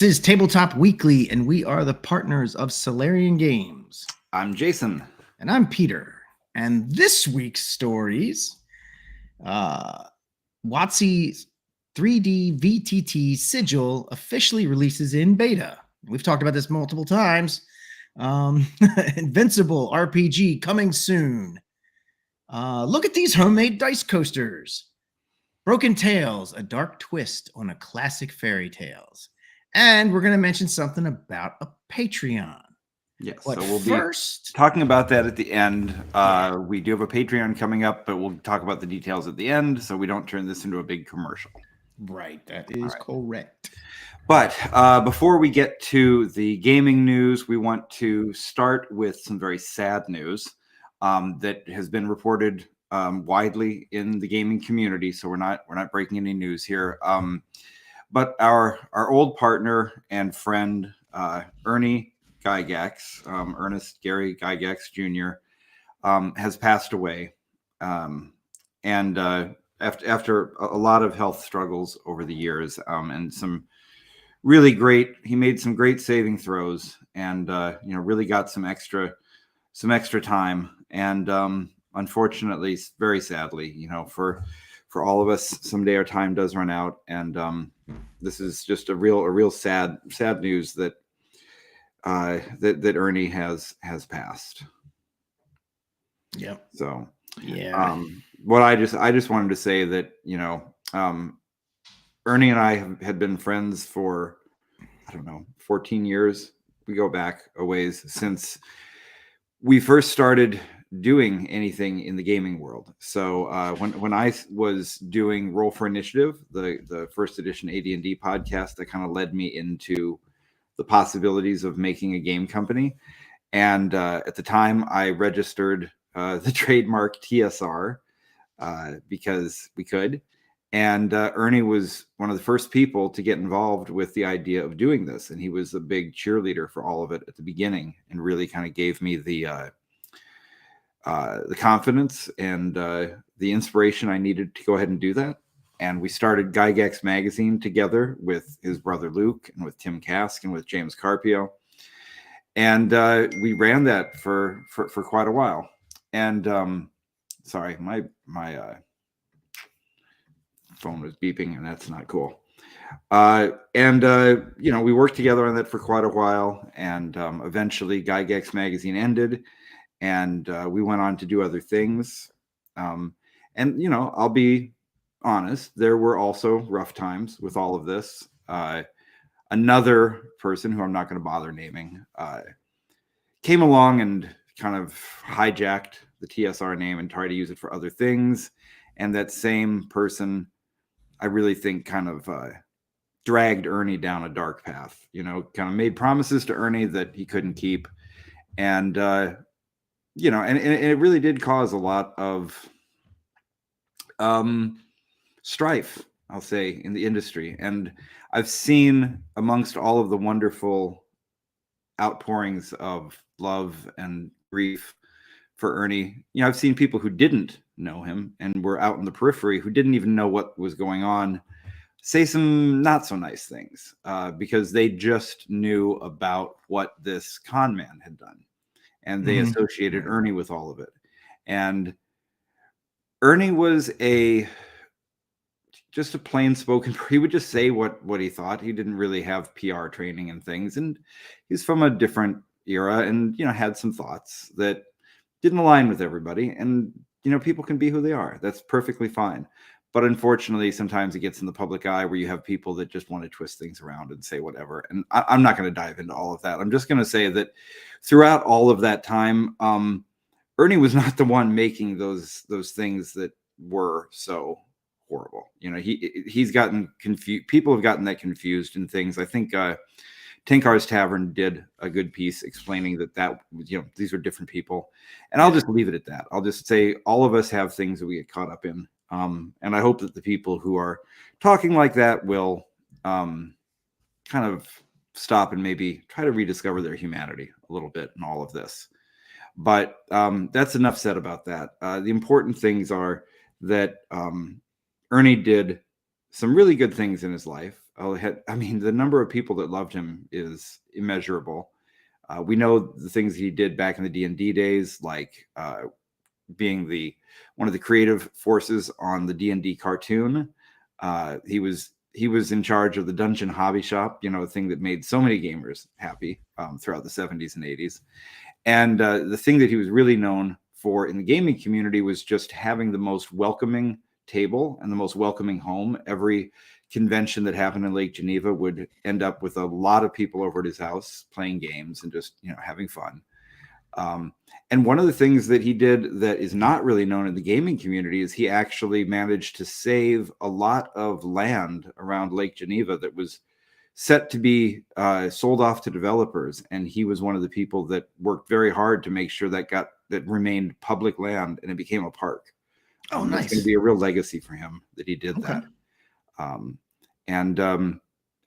This is Tabletop Weekly, and we are the partners of Solarian Games. I'm Jason. And I'm Peter. And this week's stories, WotC's 3D VTT Sigil officially releases in beta. We've talked about this multiple times. Invincible RPG coming soon. Look at these homemade dice coasters. Broken Tales, a dark twist on a classic fairy tales. And we're going to mention something about a Patreon. Yes, But so we'll first, be talking about that at the end. We do have a Patreon coming up, but we'll talk about the details at the end so we don't turn this into a big commercial. Right, that is correct. But before we get to the gaming news, we want to start with some very sad news that has been reported widely in the gaming community. So we're not breaking any news here. But our old partner and friend, Ernie Gygax, Ernest Gary Gygax Jr., has passed away. And after a lot of health struggles over the years, and he made some great saving throws, and really got some extra time. And unfortunately, very sadly, for all of us, someday our time does run out, and this is just a real sad news that that Ernie has passed. Yep. So yeah. What I just wanted to say that Ernie and I had been friends for 14 years. We go back a ways since we first started doing anything in the gaming world. So when I was doing Roll for Initiative, the first edition AD&D podcast, that kind of led me into the possibilities of making a game company. And at the time, I registered the trademark TSR because we could. And Ernie was one of the first people to get involved with the idea of doing this. And he was a big cheerleader for all of it at the beginning, and really kind of gave me the confidence and the inspiration I needed to go ahead and do that. And we started Gygax Magazine together with his brother Luke, and with Tim Kask, and with James Carpio. And we ran that for quite a while. And sorry, my phone was beeping, and that's not cool. We worked together on that for quite a while, and eventually Gygax Magazine ended, and we went on to do other things. I'll be honest, there were also rough times with all of this. Another person, who I'm not going to bother naming, came along and kind of hijacked the TSR name and tried to use it for other things. And that same person, I really think, kind of dragged Ernie down a dark path, kind of made promises to Ernie that he couldn't keep. And, and it really did cause a lot of strife, I'll say, in the industry. And I've seen, amongst all of the wonderful outpourings of love and grief for Ernie, I've seen people who didn't know him and were out in the periphery, who didn't even know what was going on, say some not so nice things because they just knew about what this con man had done, and they associated Ernie with all of it. And Ernie was just a plain spoken. He would just say what he thought. He didn't really have PR training and things, and he's from a different era, and had some thoughts that didn't align with everybody. And people can be who they are. That's perfectly fine. But unfortunately, sometimes it gets in the public eye where you have people that just want to twist things around and say whatever. And I'm not going to dive into all of that. I'm just going to say that throughout all of that time, Ernie was not the one making those things that were so horrible. He's gotten confused. People have gotten that confused in things. I think Tinkar's Tavern did a good piece explaining that these are different people. And I'll just leave it at that. I'll just say all of us have things that we get caught up in. And I hope that the people who are talking like that will kind of stop and maybe try to rediscover their humanity a little bit in all of this. But that's enough said about that. The important things are that Ernie did some really good things in his life. I mean, the number of people that loved him is immeasurable. We know the things he did back in the D&D days, like being one of the creative forces on the D&D cartoon. He was in charge of the Dungeon Hobby Shop, a thing that made so many gamers happy throughout the 70s and 80s. And the thing that he was really known for in the gaming community was just having the most welcoming table and the most welcoming home. Every convention that happened in Lake Geneva would end up with a lot of people over at his house playing games and just, having fun. And one of the things that he did that is not really known in the gaming community is he actually managed to save a lot of land around Lake Geneva that was set to be sold off to developers. And he was one of the people that worked very hard to make sure that remained public land and it became a park. Oh, nice. It's going to be a real legacy for him that he did that.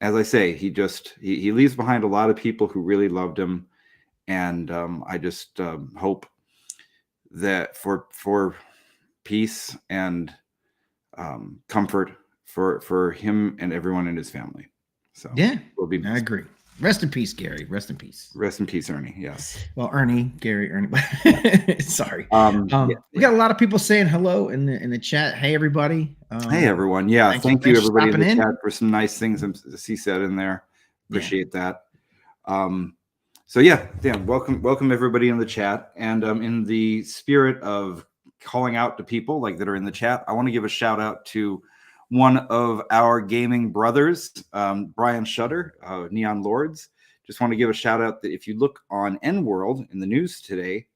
As I say, he leaves behind a lot of people who really loved him. And I just hope that for peace and comfort for him and everyone in his family. So yeah, I agree. Rest in peace, Gary. Rest in peace. Rest in peace, Ernie. Yes. Well, Ernie. Sorry. We got a lot of people saying hello in the chat. Hey, everybody. Hey, everyone. Yeah. Thank you everybody in the chat for some nice things he said in there. Appreciate that. So yeah, welcome everybody in the chat. And in the spirit of calling out to people like that are in the chat, I want to give a shout out to one of our gaming brothers, Brian Shutter, Neon Lords. Just want to give a shout out that if you look on N-World in the news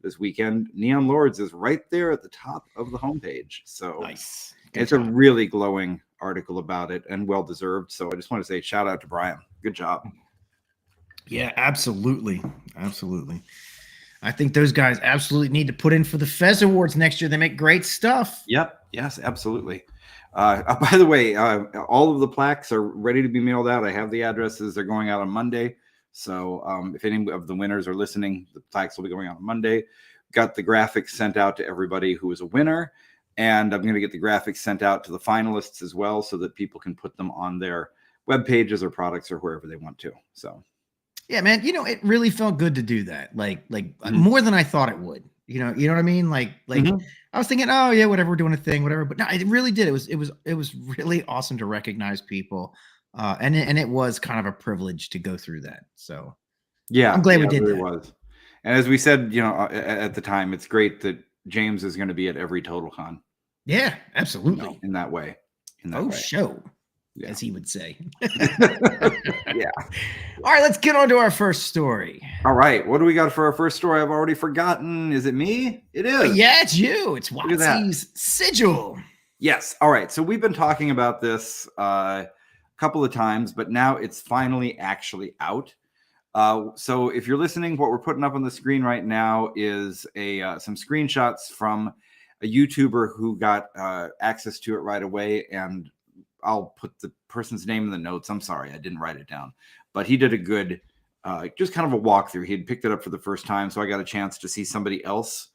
this weekend, Neon Lords is right there at the top of the homepage. So nice. It's a really glowing article about it and well deserved. So I just want to say shout out to Brian. Good job. Yeah, absolutely. I think those guys absolutely need to put in for the Fez Awards next year. They make great stuff. Yep. Yes, absolutely. By the way, all of the plaques are ready to be mailed out. I have the addresses. They're going out on Monday. So if any of the winners are listening, the plaques will be going out on Monday. Got the graphics sent out to everybody who was a winner. And I'm going to get the graphics sent out to the finalists as well so that people can put them on their web pages or products or wherever they want to. So. Yeah, man, it really felt good to do that. Like more than I thought it would. You know what I mean? Like I was thinking, oh yeah, whatever, we're doing a thing, whatever. But no, it really did. It was really awesome to recognize people. And it was kind of a privilege to go through that. So yeah, I'm glad we did that. It was. And as we said, at the time, it's great that James is going to be at every TotalCon. Yeah, absolutely. In that way. Show. Yeah. As he would say. Yeah. All right, let's get on to our first story. All right. What do we got for our first story? I've already forgotten. Is it me? It is. Yeah, it's you. It's WotC's Sigil. Yes. All right. So we've been talking about this a couple of times, but now it's finally actually out. So if you're listening, what we're putting up on the screen right now is some screenshots from a YouTuber who got access to it right away, and I'll put the person's name in the notes. I'm sorry, I didn't write it down, but he did a good, just kind of a walkthrough. He had picked it up for the first time, so I got a chance to see somebody else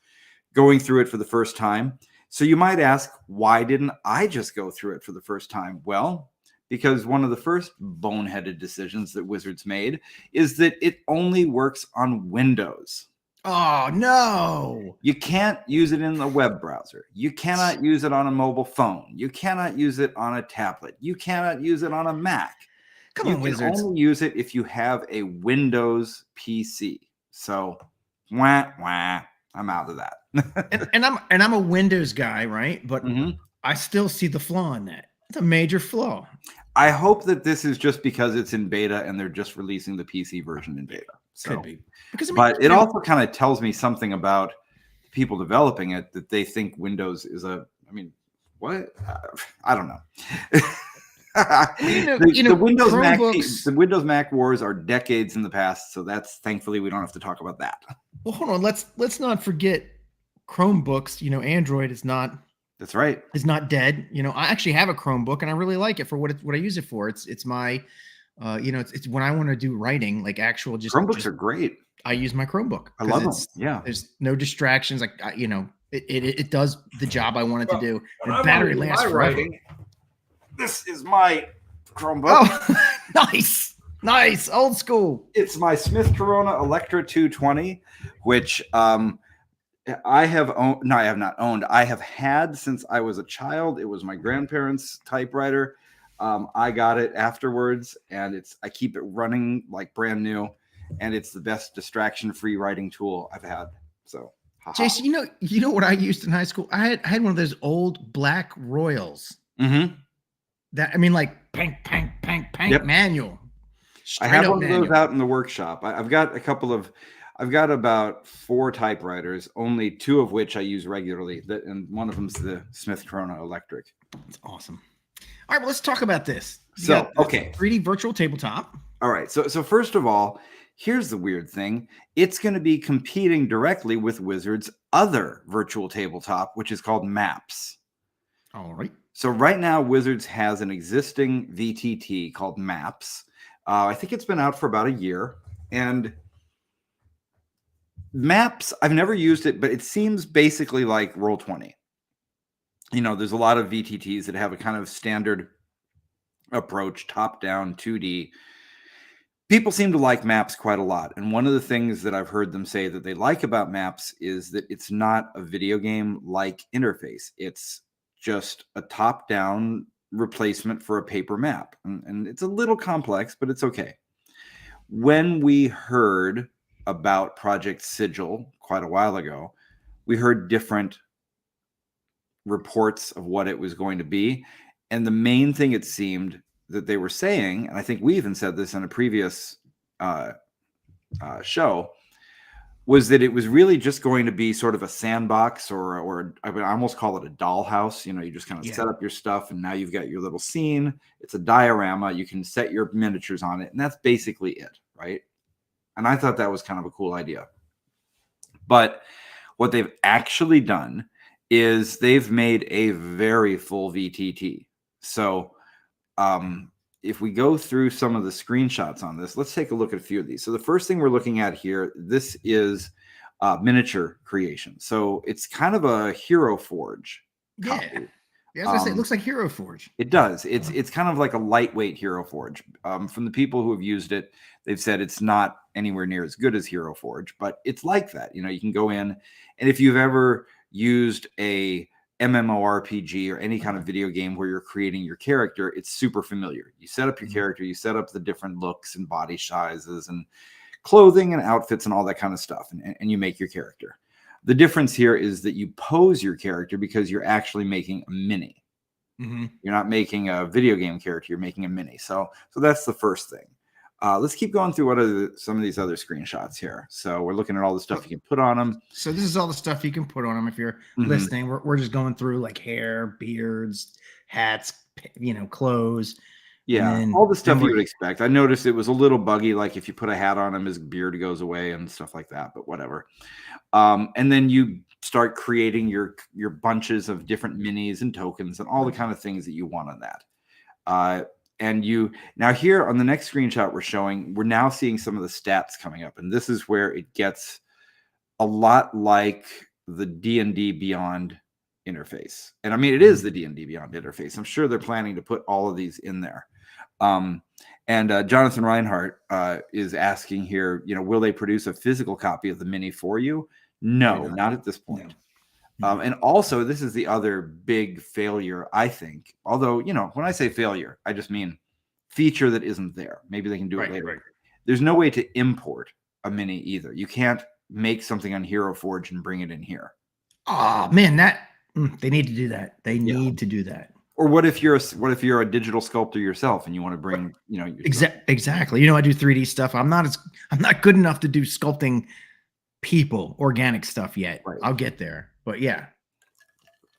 going through it for the first time. So you might ask, why didn't I just go through it for the first time? Well, because one of the first boneheaded decisions that Wizards made is that it only works on Windows. Oh, no. You can't use it in the web browser. You cannot use it on a mobile phone. You cannot use it on a tablet. You cannot use it on a Mac. Come on, Wizards. You can only use it if you have a Windows PC. So, I'm out of that. and I'm a Windows guy, right? But I still see the flaw in that. It's a major flaw. I hope that this is just because it's in beta and they're just releasing the PC version in beta. So, could be. Because, but it also kind of tells me something about people developing it, that they think Windows is what? I don't know. The Windows Mac, the Windows Mac wars are decades in the past, so that's thankfully we don't have to talk about that. Well, hold on. Let's not forget Chromebooks. Android is not. That's right. It's not dead. I actually have a Chromebook and I really like it for what I use it for. It's my, it's when I want to do writing, like actual Chromebooks are great. I use my Chromebook. I love them. Yeah. There's no distractions. Like, it does the job I want it to do. And battery lasts forever. This is my Chromebook. Oh, Nice, old school. It's my Smith Corona Electra 220, which I have owned. No, I have not owned. I have had since I was a child. It was my grandparents' typewriter. I got it afterwards, and I keep it running like brand new, and it's the best distraction-free writing tool I've had. So, Jason, you know what I used in high school? I had one of those old black Royals. Mm-hmm. That, I mean, like pank, yep. Manual. I have one of those out in the workshop. I've got about 4 typewriters, only 2 of which I use regularly. And one of them's the Smith Corona Electric. That's awesome. All right, well, let's talk about this. So, okay. 3D virtual tabletop. All right. So first of all, here's the weird thing. It's going to be competing directly with Wizards' other virtual tabletop, which is called Maps. All right. So right now, Wizards has an existing VTT called Maps. I think it's been out for about a year. And Maps, I've never used it, but it seems basically like Roll20. There's a lot of VTTs that have a kind of standard approach, top-down, 2D. People seem to like Maps quite a lot. And one of the things that I've heard them say that they like about Maps is that it's not a video game-like interface. It's just a top-down replacement for a paper map. And it's a little complex, but it's okay. When we heard about Project Sigil quite a while ago, we heard different reports of what it was going to be. And the main thing it seemed that they were saying, and I think we even said this in a previous show, was that it was really just going to be sort of a sandbox, or I would almost call it a dollhouse. You just kind of set up your stuff, and now you've got your little scene. It's a diorama. You can set your miniatures on it, and that's basically it, right? And I thought that was kind of a cool idea. But what they've actually done is they've made a very full VTT. So if we go through some of the screenshots on this, let's take a look at a few of these. So the first thing we're looking at here, this is miniature creation. So it's kind of a Hero Forge copy. Yeah, I was gonna say, it looks like Hero Forge. It does. It's kind of like a lightweight Hero Forge. From the people who have used it, they've said it's not anywhere near as good as Hero Forge, but it's like that. You can go in, and if you've ever used a MMORPG or any kind of video game where you're creating your character, it's super familiar. You set up your character, you set up the different looks and body sizes and clothing and outfits and all that kind of stuff, and you make your character. The difference here is that you pose your character because you're actually making a mini. Mm-hmm. You're not making a video game character, you're making a mini. So that's the first thing. Let's keep going through what are some of these other screenshots here. So we're looking at all the stuff you can put on them. So this is all the stuff you can put on them if you're listening. We're just going through like hair, beards, hats, clothes. Yeah, all the stuff you would expect. I noticed it was a little buggy, like if you put a hat on him, his beard goes away and stuff like that, but whatever. And then you start creating your bunches of different minis and tokens and all the kind of things that you want on that. And now here on the next screenshot we're now seeing some of the stats coming up. And this is where it gets a lot like the D&D Beyond interface. And I mean, it is the D&D Beyond interface. I'm sure they're planning to put all of these in there. And Jonathan Reinhardt is asking here, will they produce a physical copy of the mini for you? No, not at this point. No. And also, this is the other big failure, I think. Although, when I say failure, I just mean feature that isn't there. Maybe they can do it later. Right. There's no way to import a mini either. You can't make something on Hero Forge and bring it in here. Oh, man, they need to do that. They need to do that. Or what if you're a digital sculptor yourself and you want to bring, exactly. I do 3D stuff. I'm not good enough to do sculpting people, organic stuff yet. Right. I'll get there. But yeah,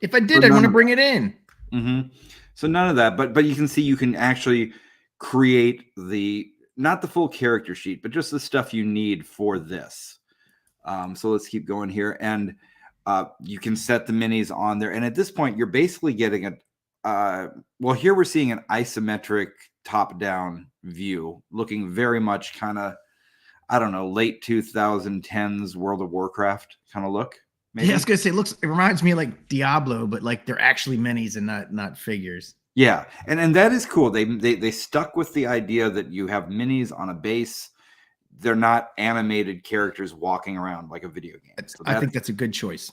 if I did, I'd want to bring it in. Mm-hmm. So none of that, but you can see you can actually create not the full character sheet, but just the stuff you need for this. So let's keep going here, and you can set the minis on there. And at this point, you're basically getting here we're seeing an isometric top-down view, looking very much kind of, I don't know, late 2010s World of Warcraft kind of look. Maybe? Yeah, I was gonna say, it reminds me of like Diablo, but like they're actually minis and not figures. Yeah, and that is cool. They stuck with the idea that you have minis on a base. They're not animated characters walking around like a video game. So I think that's a good choice.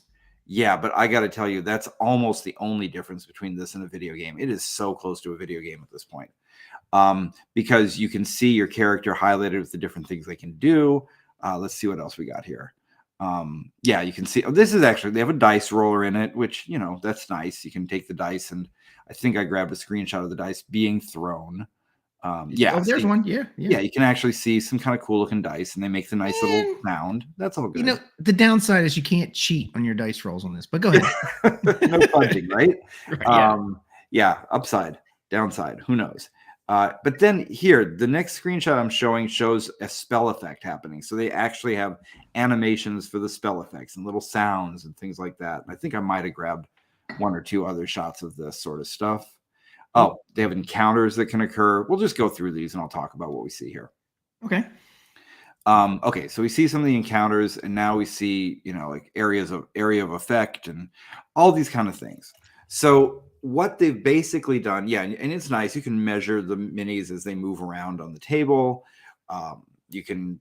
yeah, but I got to tell you, that's almost the only difference between this and a video game. It is so close to a video game at this point, because you can see your character highlighted with the different things they can do. Let's see what else we got here. Yeah, you can see, oh, this is actually, they have a dice roller in it, which, you know, that's nice. You can take the dice, and I think I grabbed a screenshot of the dice being thrown. Yeah, Oh, there's one. Yeah, yeah, you can actually see some kind of cool looking dice, and they make the nice little sound. That's all good. You know, the downside is you can't cheat on your dice rolls on this, but go ahead. No fudging, right? Yeah. Yeah, upside, downside, who knows? But then here, the next screenshot I'm showing shows a spell effect happening. So they actually have animations for the spell effects and little sounds and things like that. And I think I might have grabbed one or two other shots of this sort of stuff. Oh, they have encounters that can occur. We'll just go through these and I'll talk about what we see here. Okay. Okay, so we see some of the encounters, and now we see, you know, like area of effect and all these kind of things. So what they've basically done, yeah, and it's nice. You can measure the minis as they move around on the table. You can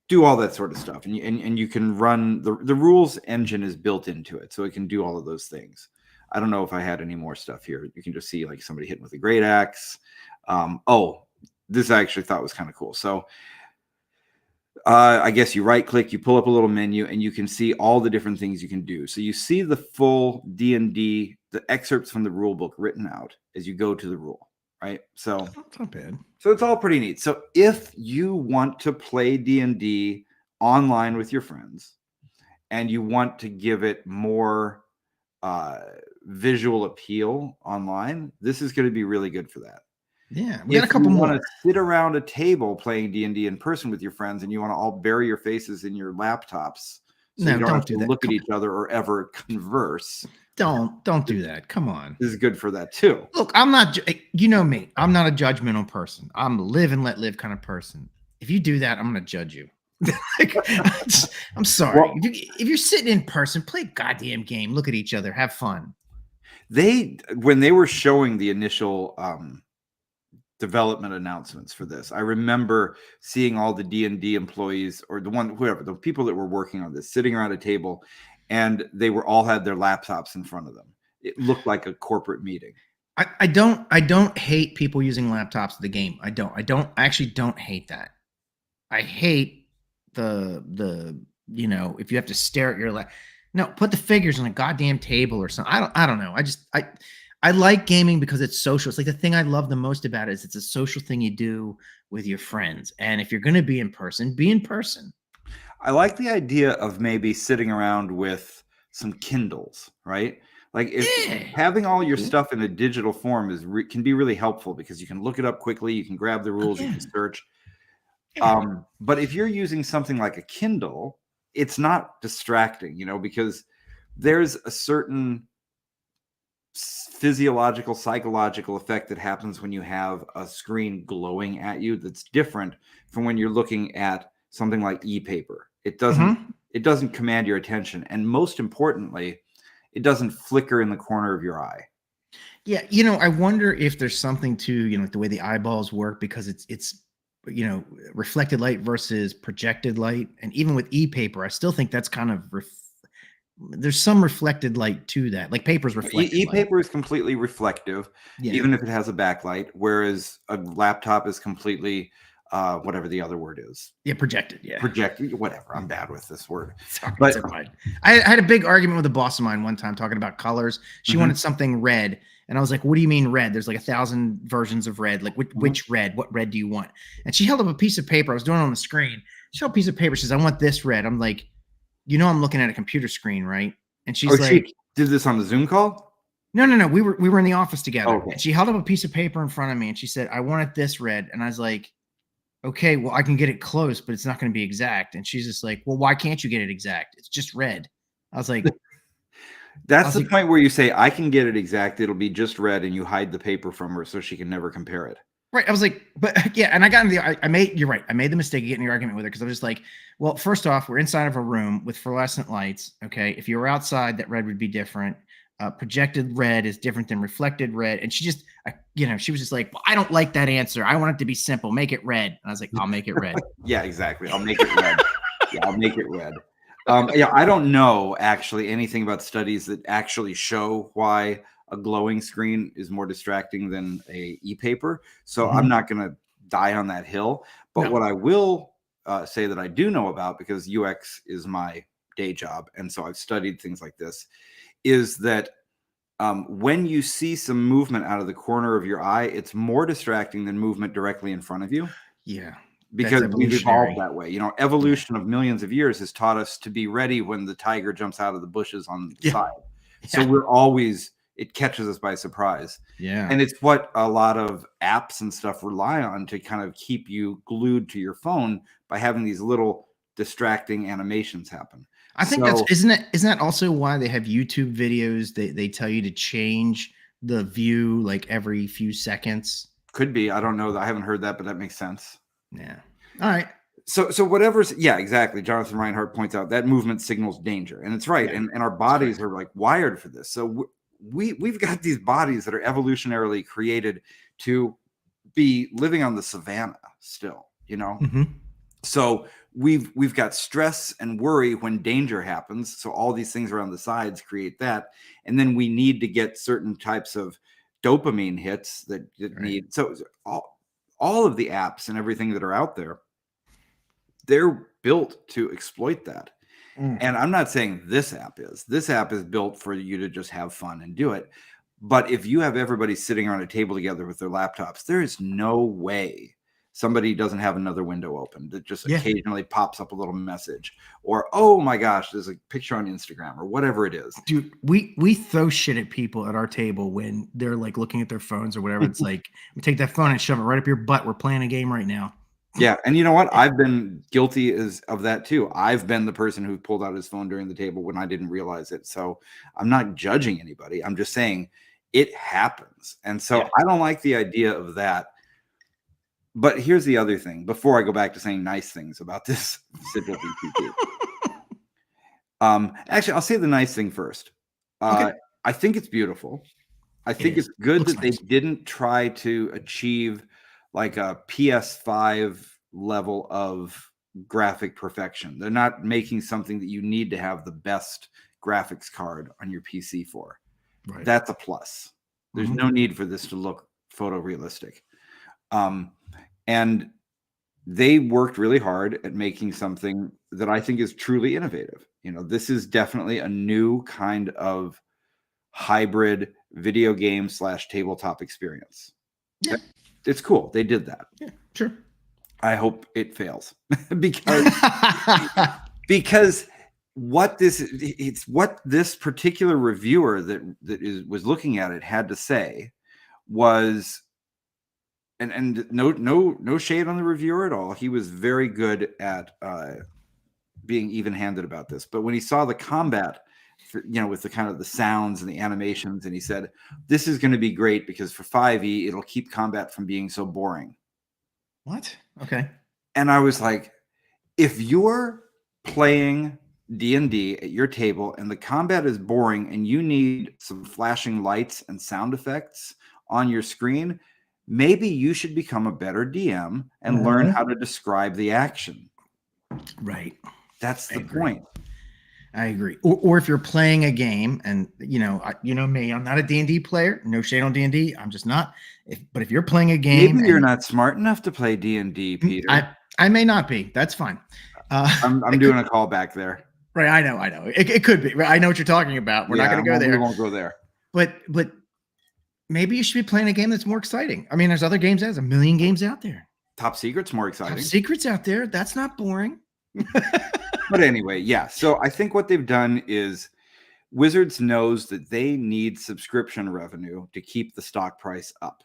do all that sort of stuff, and you can run the rules engine is built into it, so it can do all of those things. I don't know if I had any more stuff here. You can just see like somebody hitting with a great axe. Oh, this I actually thought was kind of cool. So I guess you right click, you pull up a little menu, and you can see all the different things you can do. So you see the full D&D, the excerpts from the rule book written out as you go to the rule, right? So that's not bad. So it's all pretty neat. So if you want to play D&D online with your friends and you want to give it more visual appeal online, this is going to be really good for that. Yeah, we got a couple more. Want to sit around a table playing D&D in person with your friends, and you want to all bury your faces in your laptops, so you don't do that. Look at each other or ever converse. Don't do that. Come on. This is good for that too. Look, I'm not. You know me. I'm not a judgmental person. I'm a live and let live kind of person. If you do that, I'm going to judge you. I'm sorry. Well, if you're sitting in person, play a goddamn game. Look at each other. Have fun. When they were showing the initial development announcements for this, I remember seeing all the D&D employees, or the people that were working on this, sitting around a table, and they all had their laptops in front of them. It looked like a corporate meeting. I don't hate people using laptops at the game. I actually don't hate that. I hate the you know, if you have to stare at your laptop. No, put the figures on a goddamn table or something. I don't know. I like gaming because it's social. It's like the thing I love the most about it is it's a social thing you do with your friends. And if you're going to be in person, be in person. I like the idea of maybe sitting around with some Kindles, right? Like if having all your stuff in a digital form can be really helpful, because you can look it up quickly, you can grab the rules, you can search. But if you're using something like a Kindle, it's not distracting, you know, because there's a certain physiological, psychological effect that happens when you have a screen glowing at you that's different from when you're looking at something like e-paper. It doesn't command your attention, and most importantly, it doesn't flicker in the corner of your eye. Yeah, you know, I wonder if there's something to, you know, the way the eyeballs work, because it's you know, reflected light versus projected light, and even with e-paper, I still think that's kind of there's some reflected light to that. Like paper's reflected. E-paper is completely reflective, even if it has a backlight, whereas a laptop is completely whatever the other word is. Yeah, projected. Yeah, projected. Whatever. I'm bad with this word. Sorry, but I had a big argument with a boss of mine one time talking about colors. She wanted something red, and I was like, "What do you mean red? There's like 1,000 versions of red. Like which red? What red do you want?" And she held up a piece of paper. I was doing it on the screen. She held a piece of paper. She says, "I want this red." I'm like, "You know, I'm looking at a computer screen, right?" And she's like, she did this on the Zoom call? No. We were in the office together. Okay. And she held up a piece of paper in front of me, and she said, "I want it this red." And I was like, "Okay, well, I can get it close, but it's not going to be exact." And she's just like, "Well, why can't you get it exact? It's just red." I was like, that's the point where you say, "I can get it exact. It'll be just red," and you hide the paper from her so she can never compare it. Right. I was like, but yeah. And I got you're right. I made the mistake of getting in the argument with her because I was just like, well, first off, we're inside of a room with fluorescent lights. Okay. If you were outside, that red would be different. projected red is different than reflected red. And she just, she was just like, well, I don't like that answer. I want it to be simple. Make it red. And I was like, I'll make it red. Yeah, exactly. I'll make it red. Yeah, I'll make it red. Yeah, I don't know actually anything about studies that actually show why a glowing screen is more distracting than a e-paper. So I'm not going to die on that hill. But what I will say that I do know about, because UX is my day job, and so I've studied things like this, is that when you see some movement out of the corner of your eye, it's more distracting than movement directly in front of you. Yeah. Because we've evolved that way. Evolution of millions of years has taught us to be ready when the tiger jumps out of the bushes on the side. So we're always, it catches us by surprise. Yeah. And it's what a lot of apps and stuff rely on to kind of keep you glued to your phone, by having these little distracting animations happen. I think isn't that also why they have YouTube videos? They tell you to change the view like every few seconds. Could be. I don't know. I haven't heard that, but that makes sense. Yeah. All right. So whatever's, yeah, exactly. Jonathan Reinhardt points out that movement signals danger, and it's right. Yeah, and our bodies are like wired for this. So we've got these bodies that are evolutionarily created to be living on the savannah still, So we've got stress and worry when danger happens. So all these things around the sides create that. And then we need to get certain types of dopamine hits that need, so all of the apps and everything that are out there, they're built to exploit that. And I'm not saying this app is built for you to just have fun and do it. But if you have everybody sitting around a table together with their laptops, there is no way somebody doesn't have another window open that just occasionally pops up a little message, or, oh my gosh, there's a picture on Instagram, or whatever it is. Dude, we throw shit at people at our table when they're like looking at their phones or whatever. It's like, we take that phone and shove it right up your butt. We're playing a game right now. Yeah. And you know what? I've been guilty of that too. I've been the person who pulled out his phone during the table when I didn't realize it. So I'm not judging anybody. I'm just saying it happens. And so I don't like the idea of that. But here's the other thing, before I go back to saying nice things about this Sigil VTT. Actually, I'll say the nice thing first. I think it's beautiful. I think it's good that they didn't try to achieve like a PS5 level of graphic perfection. They're not making something that you need to have the best graphics card on your PC for. Right. That's a plus. There's no need for this to look photorealistic. And they worked really hard at making something that I think is truly innovative. This is definitely a new kind of hybrid video game / tabletop experience. Yeah. It's cool. They did that. Yeah, sure. I hope it fails because what this particular reviewer was looking at it had to say was, and no shade on the reviewer at all. He was very good at being even-handed about this. But when he saw the combat, with the kind of the sounds and the animations, and he said, "This is going to be great because for 5e, it'll keep combat from being so boring." What? Okay. And I was like, if you're playing D&D at your table and the combat is boring and you need some flashing lights and sound effects on your screen, maybe you should become a better DM and learn how to describe the action. Right. That's the point. I agree. Or if you're playing a game, and me, I'm not a D&D player. No shade on D&D. I'm just not. But if you're playing a game, maybe you're not smart enough to play D&D, Peter. I may not be. That's fine. I'm doing a call back there. Right. I know. It could be. I know what you're talking about. We're not going to go there. We won't go there. But maybe you should be playing a game that's more exciting. I mean, there's other games. There's a million games out there. Top Secret's more exciting. Top Secret's out there. That's not boring. But anyway, yeah. So I think what they've done is Wizards knows that they need subscription revenue to keep the stock price up.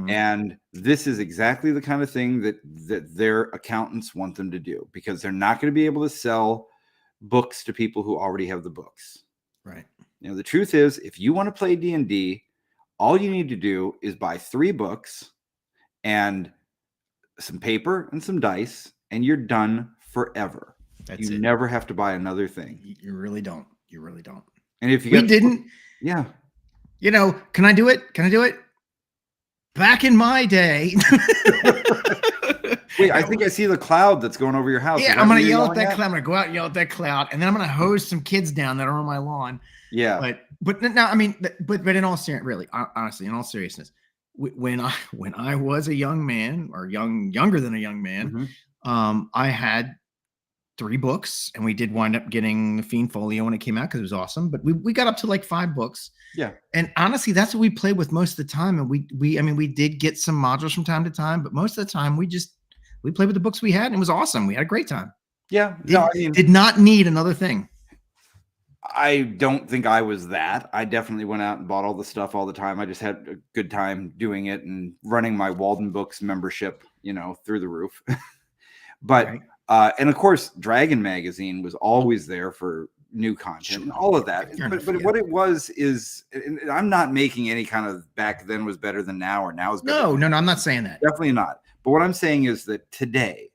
And this is exactly the kind of thing that their accountants want them to do, because they're not going to be able to sell books to people who already have the books. Right. The truth is, if you want to play D&D, all you need to do is buy 3 books and some paper and some dice, and you're done forever. You never have to buy another thing. You really don't. You really don't. And if you Yeah. You know, can I do it? Can I do it? Back in my day. Wait, I think I see the cloud that's going over your house. Yeah, I'm gonna yell at that cloud. I'm gonna go out and yell at that cloud, and then I'm gonna hose some kids down that are on my lawn. Yeah. But now, I mean, but in all seriousness, really, honestly, in all seriousness, when I was a young man, or younger than a young man, I had 3 books, and we did wind up getting the Fiend Folio when it came out because it was awesome. But we got up to like 5 books. Yeah. And honestly, that's what we played with most of the time. And we did get some modules from time to time, but most of the time we played with the books we had, and it was awesome. We had a great time. Yeah. Did not need another thing. I don't think I was that. I definitely went out and bought all the stuff all the time. I just had a good time doing it and running my Walden Books membership, through the roof. But, right. And of course, Dragon Magazine was always there for new content and all of that. But what it was is, and I'm not making any kind of back then was better than now or now is better. No, I'm not saying that. Definitely not. But what I'm saying is that today,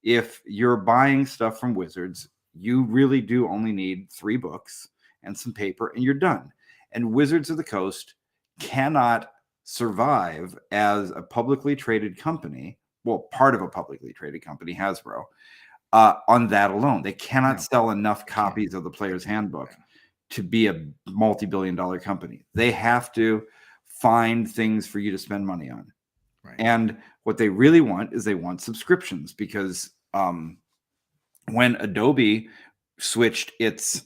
if you're buying stuff from Wizards, you really do only need 3 books and some paper, and you're done. And Wizards of the Coast cannot survive as a publicly traded company, well, part of a publicly traded company, Hasbro, on that alone. They cannot sell enough copies of the Player's Handbook to be a multi-billion-dollar company. They have to find things for you to spend money on. Right. And what they really want is they want subscriptions, because when Adobe switched its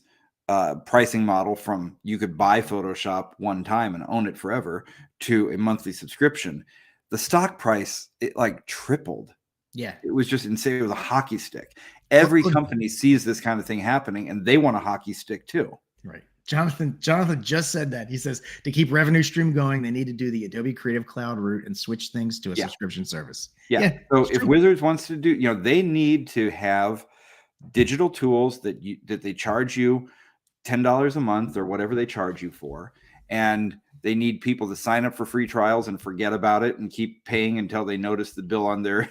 pricing model from you could buy Photoshop one time and own it forever to a monthly subscription, the stock price, it like tripled. Yeah. It was just insane. It was a hockey stick. Every company sees this kind of thing happening, and they want a hockey stick too. Right. Jonathan just said that. He says to keep revenue stream going, they need to do the Adobe Creative Cloud route and switch things to a subscription service. Yeah. So if Wizards wants to do, they need to have digital tools that they charge you $10 a month or whatever they charge you for, and they need people to sign up for free trials and forget about it and keep paying until they notice the bill on their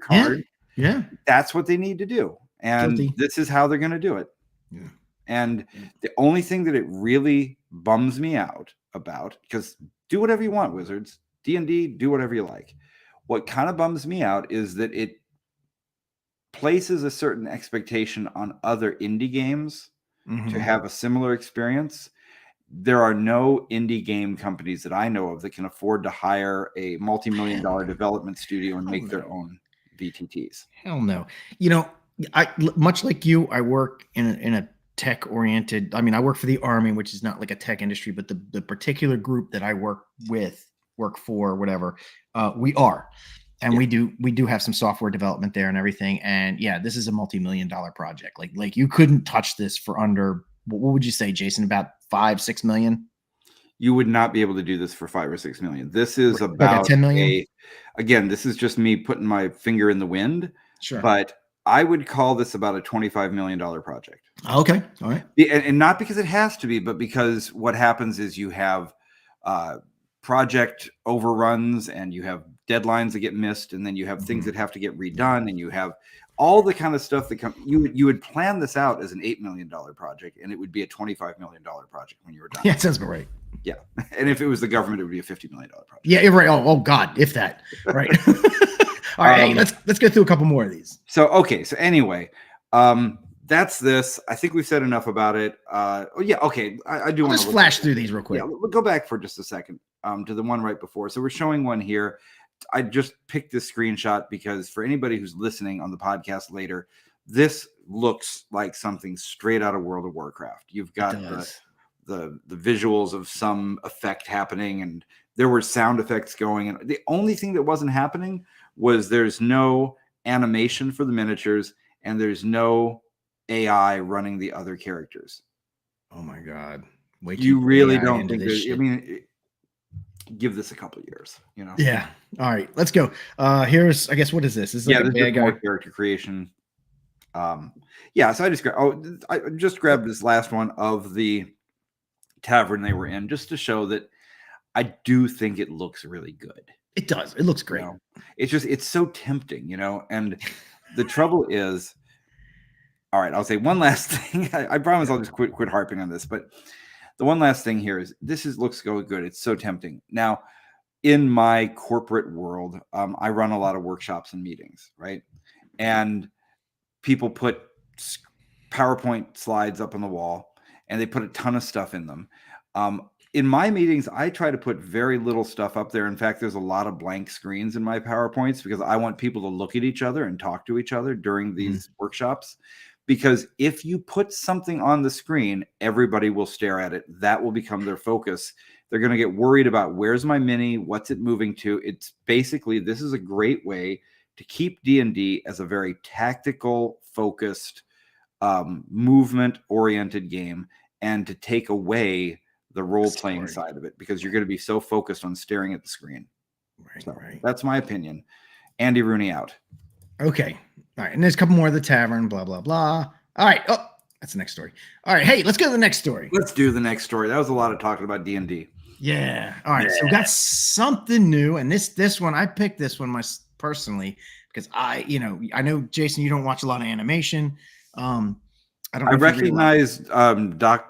card. Yeah. That's what they need to do. And this is how they're going to do it. Yeah. And the only thing that it really bums me out about, because do whatever you want, Wizards, D&D, do whatever you like. What kind of bums me out is that it places a certain expectation on other indie games to have a similar experience. There are no indie game companies that I know of that can afford to hire a multi-million-dollar development studio and make their own VTTs. Hell no. I much like you, I work in a tech-oriented. I mean, I work for the Army, which is not like a tech industry, but the particular group that I work for, whatever, we are. And we do have some software development there and everything. And yeah, this is a multi-million-dollar project. Like you couldn't touch this for under, what would you say, Jason? About 5-6 million? You would not be able to do this for 5 or 6 million. This is about 10 million. Again, this is just me putting my finger in the wind. Sure. But I would call this about a $25 million project. Okay. All right. And not because it has to be, but because what happens is you have project overruns and you have deadlines that get missed, and then you have things that have to get redone, and you have all the kind of stuff that come. You would plan this out as an $8 million project, and it would be a $25 million project when you were done. Yeah, it sounds about right. Yeah, and if it was the government, it would be a $50 million project. Yeah, right. Oh God, if that. Right. All right, hey, let's go through a couple more of these. So anyway, that's this. I think we've said enough about it. I do want to flash through these real quick. Yeah, we'll go back for just a second to the one right before. So we're showing one here. I just picked this screenshot because for anybody who's listening on the podcast later, this looks like something straight out of World of Warcraft. You've got the visuals of some effect happening, and there were sound effects going. And the only thing that wasn't happening was there's no animation for the miniatures, and there's no AI running the other characters. Oh my God. You really don't think there's, give this a couple of years, Yeah. All right, let's go. Here's, I guess, what is this? This is like this is more character creation. So I just grabbed this last one of the tavern they were in just to show that I do think it looks really good. It does. It looks great. It's so tempting, and the trouble is, all right, I'll say one last thing. I promise I'll just quit harping on this, but the one last thing here is looks so good. It's so tempting. Now, in my corporate world, I run a lot of workshops and meetings, right? And people put PowerPoint slides up on the wall, and they put a ton of stuff in them. In my meetings, I try to put very little stuff up there. In fact, there's a lot of blank screens in my PowerPoints because I want people to look at each other and talk to each other during these workshops. Because if you put something on the screen, everybody will stare at it. That will become their focus. They're going to get worried about where's my mini, what's it moving to. It's basically, this is a great way to keep D&D as a very tactical, focused, movement-oriented game, and to take away the role-playing side of it, because you're going to be so focused on staring at the screen. Right. That's my opinion. Andy Rooney out. Okay. All right. And there's a couple more of the tavern, blah, blah, blah. All right. Oh, that's the next story. All right. Hey, let's go to the next story. Let's do the next story. That was a lot of talking about D&D. Yeah. All right. So we got something new. And this one, I picked this one personally because I know, Jason, you don't watch a lot of animation. I recognize the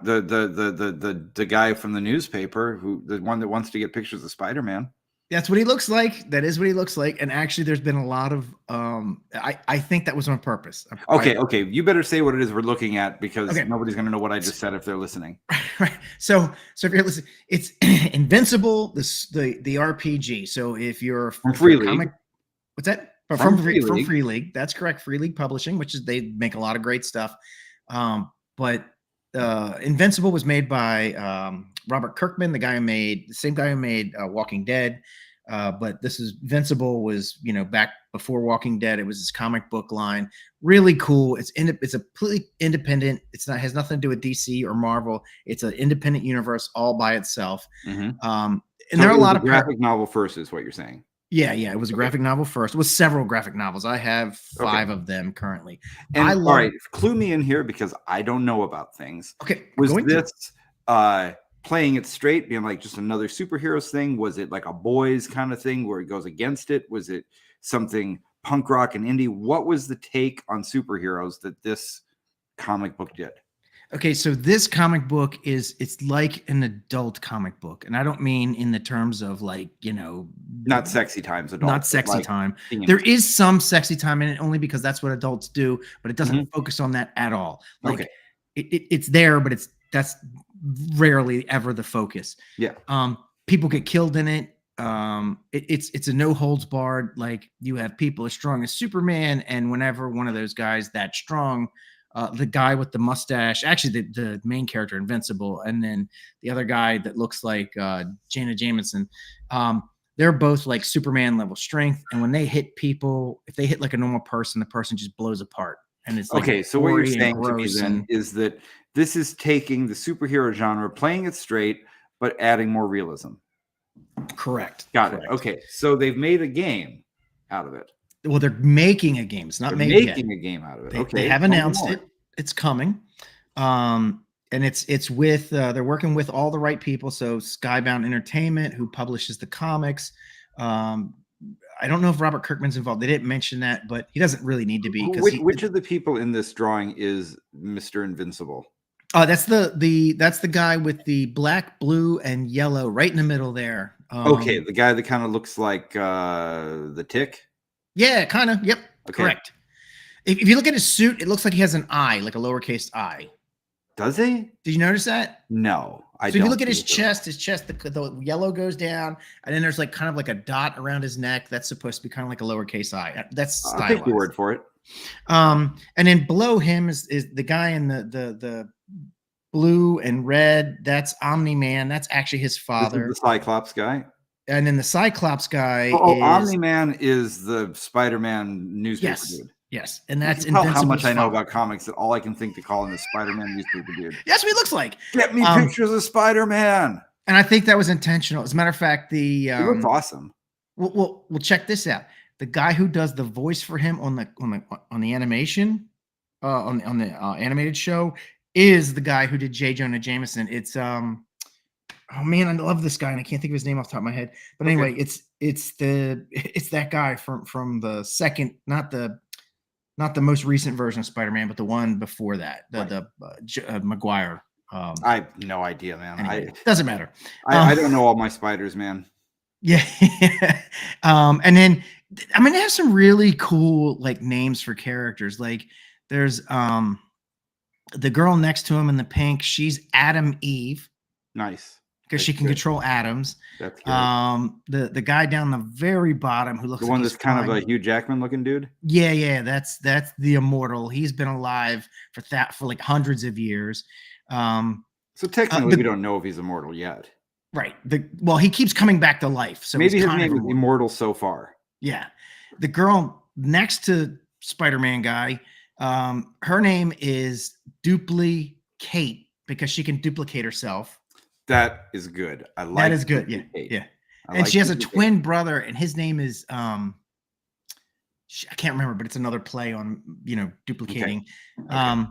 guy from the newspaper, the one that wants to get pictures of Spider-Man. That's what he looks like. That is what he looks like. And actually, there's been a lot of I think that was on purpose. Okay. You better say what it is we're looking at, because nobody's going to know what I just said if they're listening. Right. So if you're listening, it's Invincible, the RPG. So if you're from Free League, what's that? From Free League. That's correct. Free League Publishing, which is, they make a lot of great stuff. But Invincible was made by Robert Kirkman, the same guy who made Walking Dead. But this is Invincible was, back before Walking Dead. It was this comic book line. Really cool. It's a completely independent. Has nothing to do with DC or Marvel. It's an independent universe all by itself. And so there are a lot of graphic novel first, is what you're saying. Yeah. It was a graphic novel first. It was several graphic novels. I have 5 of them currently. And all right, clue me in here, because I don't know about things. Okay. Was this playing it straight, being like just another superheroes thing? Was it like a boys kind of thing where it goes against it? Was it something punk rock and indie? What was the take on superheroes that this comic book did? Okay, so this comic book it's like an adult comic book. And I don't mean in the terms of like, not sexy times adult. Not sexy time. There is some sexy time in it, only because that's what adults do, but it doesn't focus on that at all. Like it's there, but that's rarely ever the focus. Yeah. People get killed in it. It's a no holds barred. Like, you have people as strong as Superman, and whenever one of those guys that strong, the guy with the mustache, actually the main character, Invincible, and then the other guy that looks like Jenna Jameson, they're both like Superman level strength. And when they hit people, if they hit like a normal person, the person just blows apart. And it's like, okay. So what you're saying to me then is that this is taking the superhero genre, playing it straight, but adding more realism. Correct. Got it. Okay. So they've made a game out of it. Well, they're making a game. It's not made yet. Making a game out of it. They have announced it. It's coming. And it's with they're working with all the right people. So Skybound Entertainment, who publishes the comics. I don't know if Robert Kirkman's involved. They didn't mention that, but he doesn't really need to be. Which of the people in this drawing is Mr. Invincible? That's the guy with the black, blue, and yellow right in the middle there. Okay, the guy that kind of looks like the Tick. Yeah, kind of. Yep. Okay. Correct. If you look at his suit, it looks like he has an eye, like a lowercase I. Does he? Did you notice that? No, I don't. So if you look at his chest, the yellow goes down, and then there's like kind of like a dot around his neck. That's supposed to be kind of like a lowercase I. That's stylized. I'll take your word for it. And then below him is the guy in the blue and red. That's Omni-Man. That's actually his father. The Cyclops guy. And then the Cyclops guy. Omni-Man is the Spider-Man newspaper dude. Yes, and that's Invincible. How much I know about comics that all I can think to call him is Spider-Man newspaper dude. That's what he looks like. Get me pictures of Spider-Man. And I think that was intentional. As a matter of fact, he looks awesome. We'll check this out. The guy who does the voice for him on the animation, on the animated show, is the guy who did J. Jonah Jameson. It's oh man, I love this guy, and I can't think of his name off the top of my head. But anyway, it's that guy from the second, not the most recent version of Spider-Man, but the one before that, the Maguire. I have no idea, man. Anyway, doesn't matter. I don't know all my spiders, man. Yeah. And then I mean, they have some really cool like names for characters. Like there's the girl next to him in the pink, she's Adam Eve. Nice. Because she can control atoms. That's good. The guy down the very bottom who looks the one that's kind of a Hugh Jackman looking dude. Yeah, that's the immortal. He's been alive for like hundreds of years. So technically, we don't know if he's immortal yet. Right. Well, he keeps coming back to life. So maybe his name is immortal so far. Yeah. The girl next to Spider-Man guy, her name is Duplicate because she can duplicate herself. That is good. I like that is good. Yeah. And she has a twin brother, and his name is I can't remember, but it's another play on duplicating. Okay.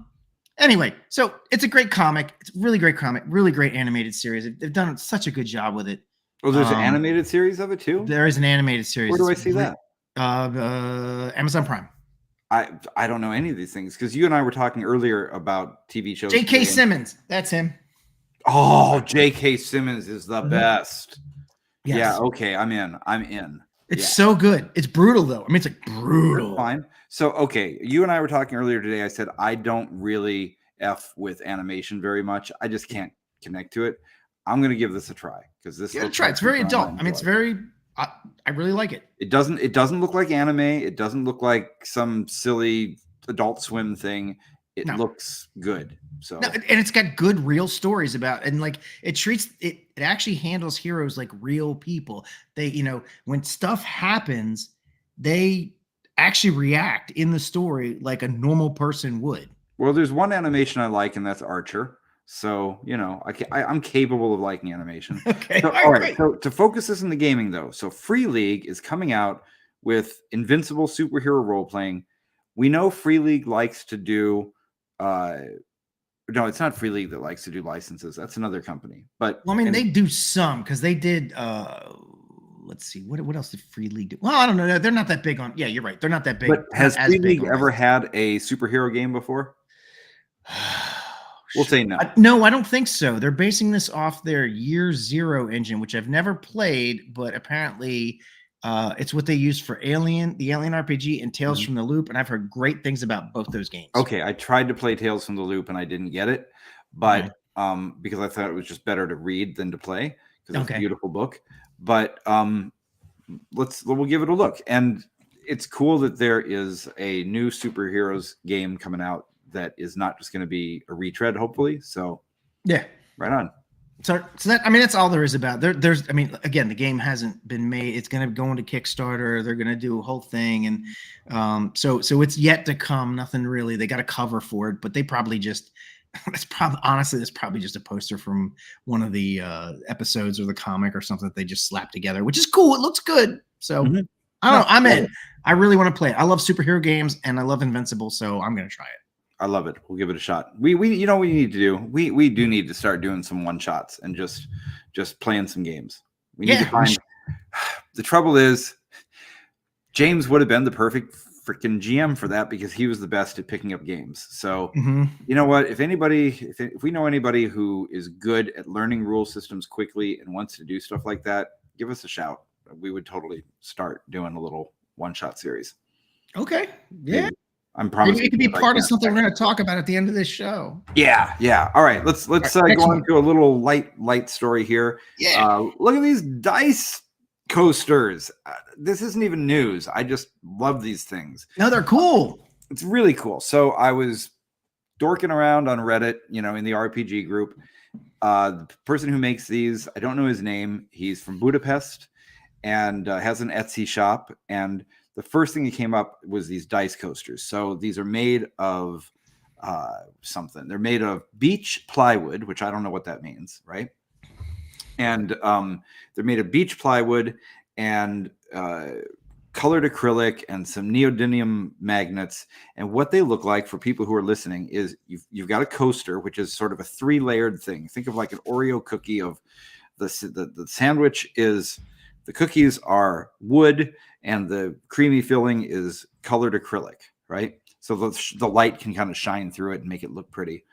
Anyway, so it's a great comic. It's a really great comic, really great animated series. They've done such a good job with it. Oh, there's an animated series of it too? There is an animated series. Where do I see that? Amazon Prime. I don't know any of these things because you and I were talking earlier about TV shows. J.K. Simmons, that's him. Oh, J.K. Simmons is the best. Yes. Yeah, okay, I'm in. It's so good. It's brutal though. I mean, it's like brutal. Fine. So, okay, you and I were talking earlier today. I said I don't really F with animation very much. I just can't connect to it. I'm going to give this a try because this. Yeah, try. It's very adult. I mean, it's very. I really like it. It doesn't look like anime. It doesn't look like some silly Adult Swim thing. It looks good. So and it's got good real stories about, and like it treats it. It actually handles heroes like real people. They, when stuff happens, they actually react in the story like a normal person would. Well, there's one animation I like, and that's Archer. So, I'm capable of liking animation. Okay. So, all right. So to focus this in the gaming, though, so Free League is coming out with Invincible superhero role playing. We know Free League likes to do. No, it's not Free League that likes to do licenses. That's another company. But well, I mean, they do some because they did. Let's see, what else did Free League do? Well, I don't know. They're not that big on. Yeah, you're right. They're not that big. But has Free League ever had a superhero game before? We'll say no. No, I don't think so. They're basing this off their Year Zero engine, which I've never played, but apparently it's what they use for the Alien RPG and Tales from the Loop, and I've heard great things about both those games. Okay, I tried to play Tales from the Loop and I didn't get it, but because I thought it was just better to read than to play because it's a beautiful book. But we'll give it a look, and it's cool that there is a new superheroes game coming out that is not just going to be a retread, hopefully. So yeah, right on. So that, I mean, that's all there is about there's, I mean, again, the game hasn't been made. It's going to go into Kickstarter. They're going to do a whole thing. And so it's yet to come. Nothing really, they got a cover for it, but they probably just, it's probably just a poster from one of the episodes or the comic or something that they just slapped together, which is cool. It looks good. So I don't know. I'm in. I really want to play it. I love superhero games and I love Invincible. So I'm going to try it. I love it. We'll give it a shot. We you know what we need to do? We do need to start doing some one shots and just playing some games. We need to find. The trouble is, James would have been the perfect freaking GM for that because he was the best at picking up games. So you know what? If we know anybody who is good at learning rule systems quickly and wants to do stuff like that, give us a shout. We would totally start doing a little one shot series. Okay. Yeah. Maybe. I'm promising. It could be part of something we're going to talk about at the end of this show. Yeah. All right, let's go on to a little light story here. Yeah. Look at these dice coasters. This isn't even news. I just love these things. No, they're cool. It's really cool. So I was dorking around on Reddit, in the RPG group. The person who makes these, I don't know his name. He's from Budapest and has an Etsy shop. And the first thing that came up was these dice coasters. So these are made of something. They're made of beech plywood, which I don't know what that means, right? And they're made of beech plywood and colored acrylic and some neodymium magnets. And what they look like for people who are listening is you've got a coaster, which is sort of a 3-layered thing. Think of like an Oreo cookie of the sandwich is the cookies are wood and the creamy filling is colored acrylic, right? So the light can kind of shine through it and make it look pretty.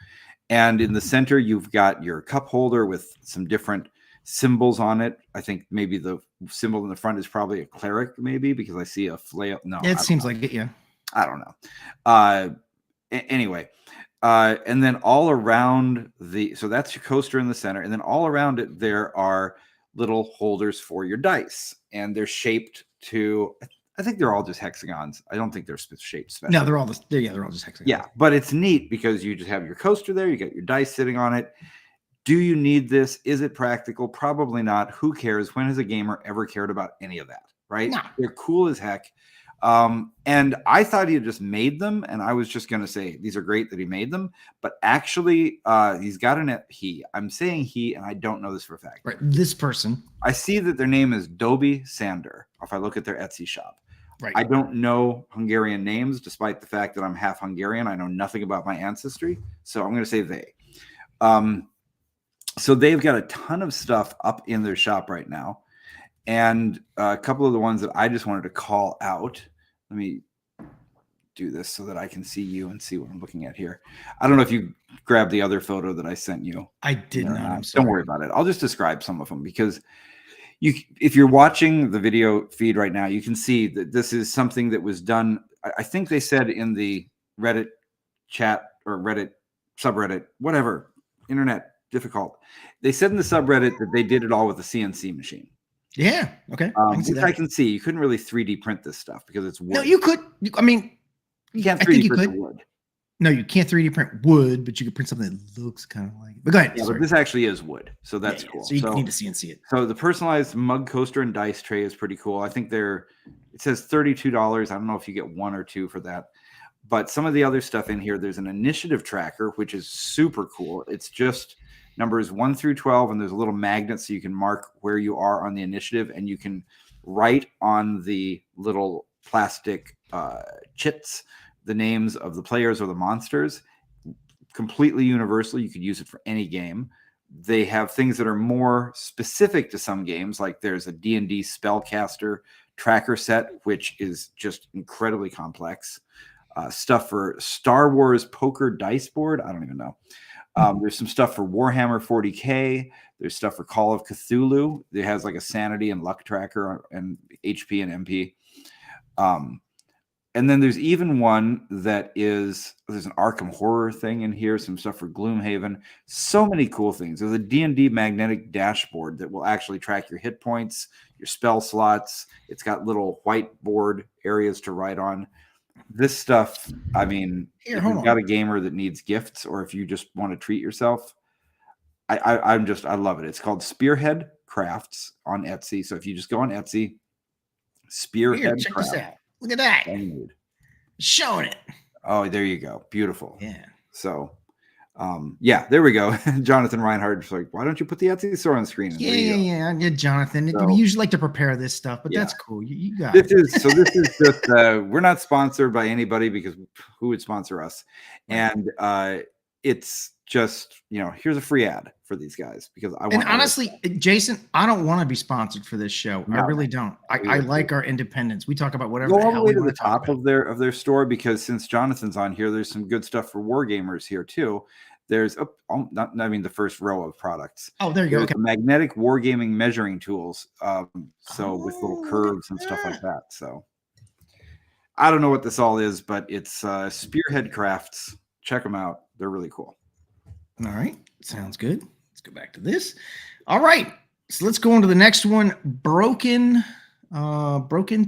And in the center, you've got your cup holder with some different symbols on it. I think maybe the symbol in the front is probably a cleric, maybe, because I see a flail. No, It seems like it, yeah. I don't know. Anyway, and then all around so that's your coaster in the center, and then all around it there are little holders for your dice, and they're shaped to, I think they're all just hexagons. I don't think they're shaped special. No, they're all just hexagons. Yeah, but it's neat because you just have your coaster there, you got your dice sitting on it. Do you need this? Is it practical? Probably not. Who cares? When has a gamer ever cared about any of that? Right? No. They're cool as heck. And I thought he had just made them, and I was just going to say these are great that he made them, but actually he's got I'm saying he, and I don't know this for a fact. Right. This person. I see that their name is Doby Sander. If I look at their Etsy shop. Right. I don't know Hungarian names, despite the fact that I'm half Hungarian. I know nothing about my ancestry, so I'm going to say they. So they've got a ton of stuff up in their shop right now. And a couple of the ones that I just wanted to call out. Let me do this so that I can see you and see what I'm looking at here. I don't know if you grabbed the other photo that I sent you. I did not. Don't worry about it. I'll just describe some of them because if you're watching the video feed right now, you can see that this is something that was done. I think they said in the Reddit chat or Reddit subreddit, whatever, internet difficult. They said in the subreddit that they did it all with a CNC machine. Yeah. Okay. I can see. You couldn't really 3D print this stuff because it's wood. No, you could. I mean, you can't 3D print wood. No, you can't 3D print wood, but you can print something that looks kind of like it. But go ahead. Yeah, but this actually is wood, so that's cool. So you need to CNC it. So the personalized mug coaster and dice tray is pretty cool. I think it says $32. I don't know if you get one or two for that. But some of the other stuff in here, there's an initiative tracker, which is super cool. It's just numbers 1 through 12, and there's a little magnet so you can mark where you are on the initiative, and you can write on the little plastic chits the names of the players or the monsters. Completely universal. You could use it for any game. They have things that are more specific to some games, like there's a D&D spellcaster tracker set, which is just incredibly complex. Stuff for Star Wars poker dice board. I don't even know. There's some stuff for Warhammer 40K. There's stuff for Call of Cthulhu. It has like a sanity and luck tracker and HP and MP. And then there's even one that there's an Arkham Horror thing in here, some stuff for Gloomhaven. So many cool things. There's a D&D magnetic dashboard that will actually track your hit points, your spell slots. It's got little whiteboard areas to write on. This stuff, I mean, if you've got a gamer that needs gifts, or if you just want to treat yourself, I love it. It's called Spearhead Crafts on Etsy. So if you just go on Etsy, Spearhead check Crafts. this out. Look at that. Showing it. Oh, there you go. Beautiful. Yeah. So, there we go. Jonathan Reinhardt, like, why don't you put the Etsy store on the screen? Yeah, Jonathan. We usually like to prepare this stuff, but that's cool. You got it. This is just, we're not sponsored by anybody because who would sponsor us? And it's just, here's a free ad for these guys because I want. And honestly, Jason, I don't want to be sponsored for this show. No, I really don't. I like our independence. We talk about whatever. Go all the way to the top of their store because since Jonathan's on here, there's some good stuff for war gamers here too. There's the first row of products. Oh, there you go. Okay. Magnetic wargaming measuring tools. With little curves and stuff like that. So I don't know what this all is, but it's Spearhead Crafts. Check them out. They're really cool. All right. Sounds good. Let's go back to this. All right. So let's go on to the next one. Broken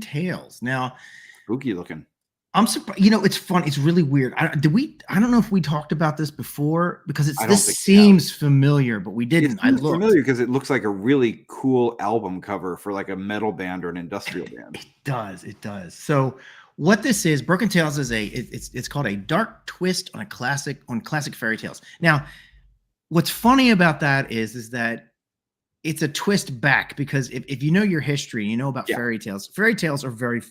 Tales. Now, spooky looking. I'm surprised. It's fun. It's really weird. I don't know if we talked about this before because this seems familiar, but we didn't. It's familiar because it looks like a really cool album cover for like a metal band or an industrial band. It does. So what this is, Broken Tales is it's called a dark twist on classic fairy tales. Now, what's funny about that is that it's a twist back because if you know your history, you know about fairy tales. Fairy tales are very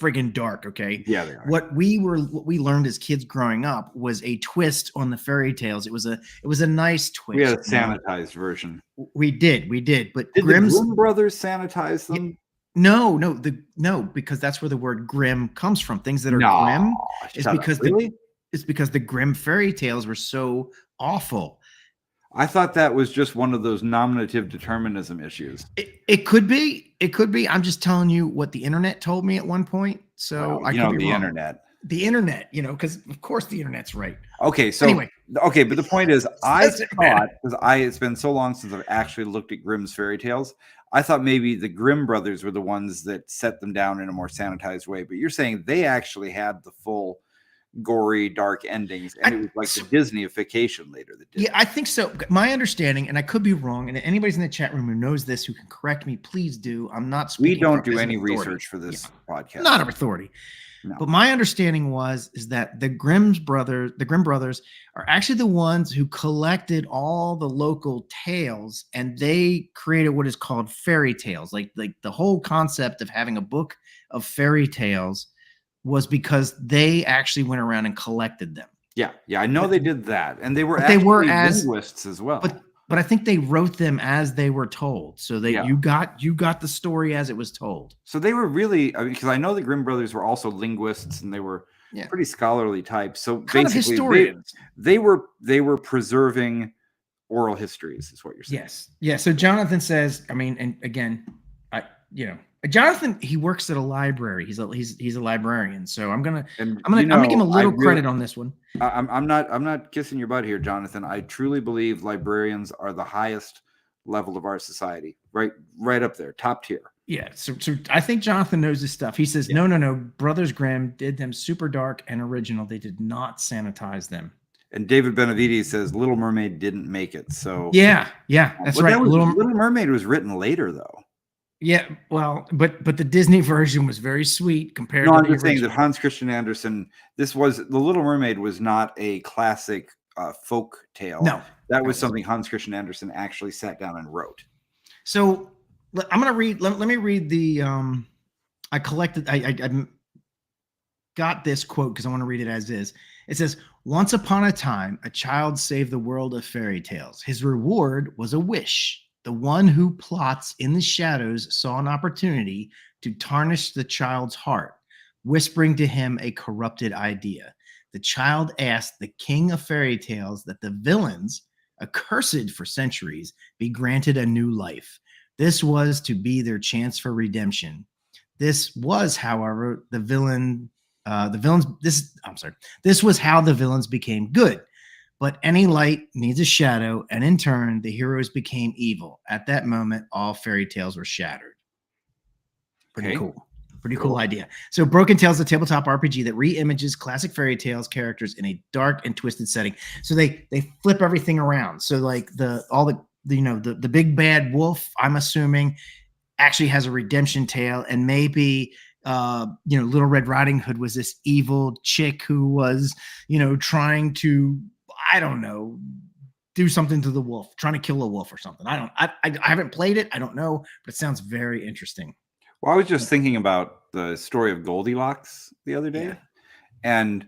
friggin' dark, okay? Yeah, they are. What we learned as kids growing up was a twist on the fairy tales. It was a nice twist. We had a sanitized version. We did. But did the Grimm brothers sanitize them? No, because that's where the word grim comes from. Things that are grim is because is because the Grimm fairy tales were so awful. I thought that was just one of those nominative determinism issues. It could be. It could be. I'm just telling you what the internet told me at one point. So Well, I could be the wrong. internet. The internet, because of course the internet's right. Okay, so Anyway. okay, but the point is, I Listen, thought, because it's been so long since I've actually looked at Grimm's fairy tales, I thought maybe the Grimm brothers were the ones that set them down in a more sanitized way. But you're saying they actually had the full gory, dark endings, and it was like the Disneyfication later that did. Yeah, I think so. My understanding, and I could be wrong, and anybody's in the chat room who knows this, who can correct me, please do. I'm not speaking. We don't do any research for this podcast. Not an authority. No. But my understanding is that the Grimm brothers are actually the ones who collected all the local tales, and they created what is called fairy tales. Like the whole concept of having a book of fairy tales was because they actually went around and collected them. Yeah, I know they did that, and they were linguists as well. But I think they wrote them as they were told, so that you got the story as it was told. So they were really, because I know the Grimm brothers were also linguists, and they were pretty scholarly types. So kind basically, of historians. They were preserving oral histories, is what you're saying. Yes, yeah. So Jonathan says, and again, Jonathan, he works at a library. He's a librarian. So I'm gonna give him a little credit on this one. I'm not kissing your butt here, Jonathan. I truly believe librarians are the highest level of our society, right up there, top tier. Yeah. So I think Jonathan knows his stuff. He says, no. Brothers Grimm did them super dark and original. They did not sanitize them. And David Benavides says Little Mermaid didn't make it. So yeah, that's right. Little Mermaid was written later, though. Yeah, well, but the Disney version was very sweet compared to I'm the just saying that Hans Christian Andersen, The Little Mermaid was not a classic folk tale. No. That was something Hans Christian Andersen actually sat down and wrote. So I'm going to read, let me read the, I got this quote because I want to read it as is. It says, "Once upon a time, a child saved the world of fairy tales. His reward was a wish. The one who plots in the shadows saw an opportunity to tarnish the child's heart, whispering to him a corrupted idea. The child asked the king of fairy tales that the villains, accursed for centuries, be granted a new life. This was to be their chance for redemption. This was, however, this was how the villains became good. But any light needs a shadow, and in turn, the heroes became evil. At that moment, all fairy tales were shattered." Pretty cool. Pretty cool idea. So Broken Tales, a tabletop RPG that reimages classic fairy tales characters in a dark and twisted setting. So they flip everything around. So like the big bad wolf, I'm assuming, actually has a redemption tale, and maybe Little Red Riding Hood was this evil chick who was trying to, I don't know, do something to the wolf, trying to kill a wolf or something. I haven't played it. I don't know, but it sounds very interesting. Well, I was just thinking about the story of Goldilocks the other day, and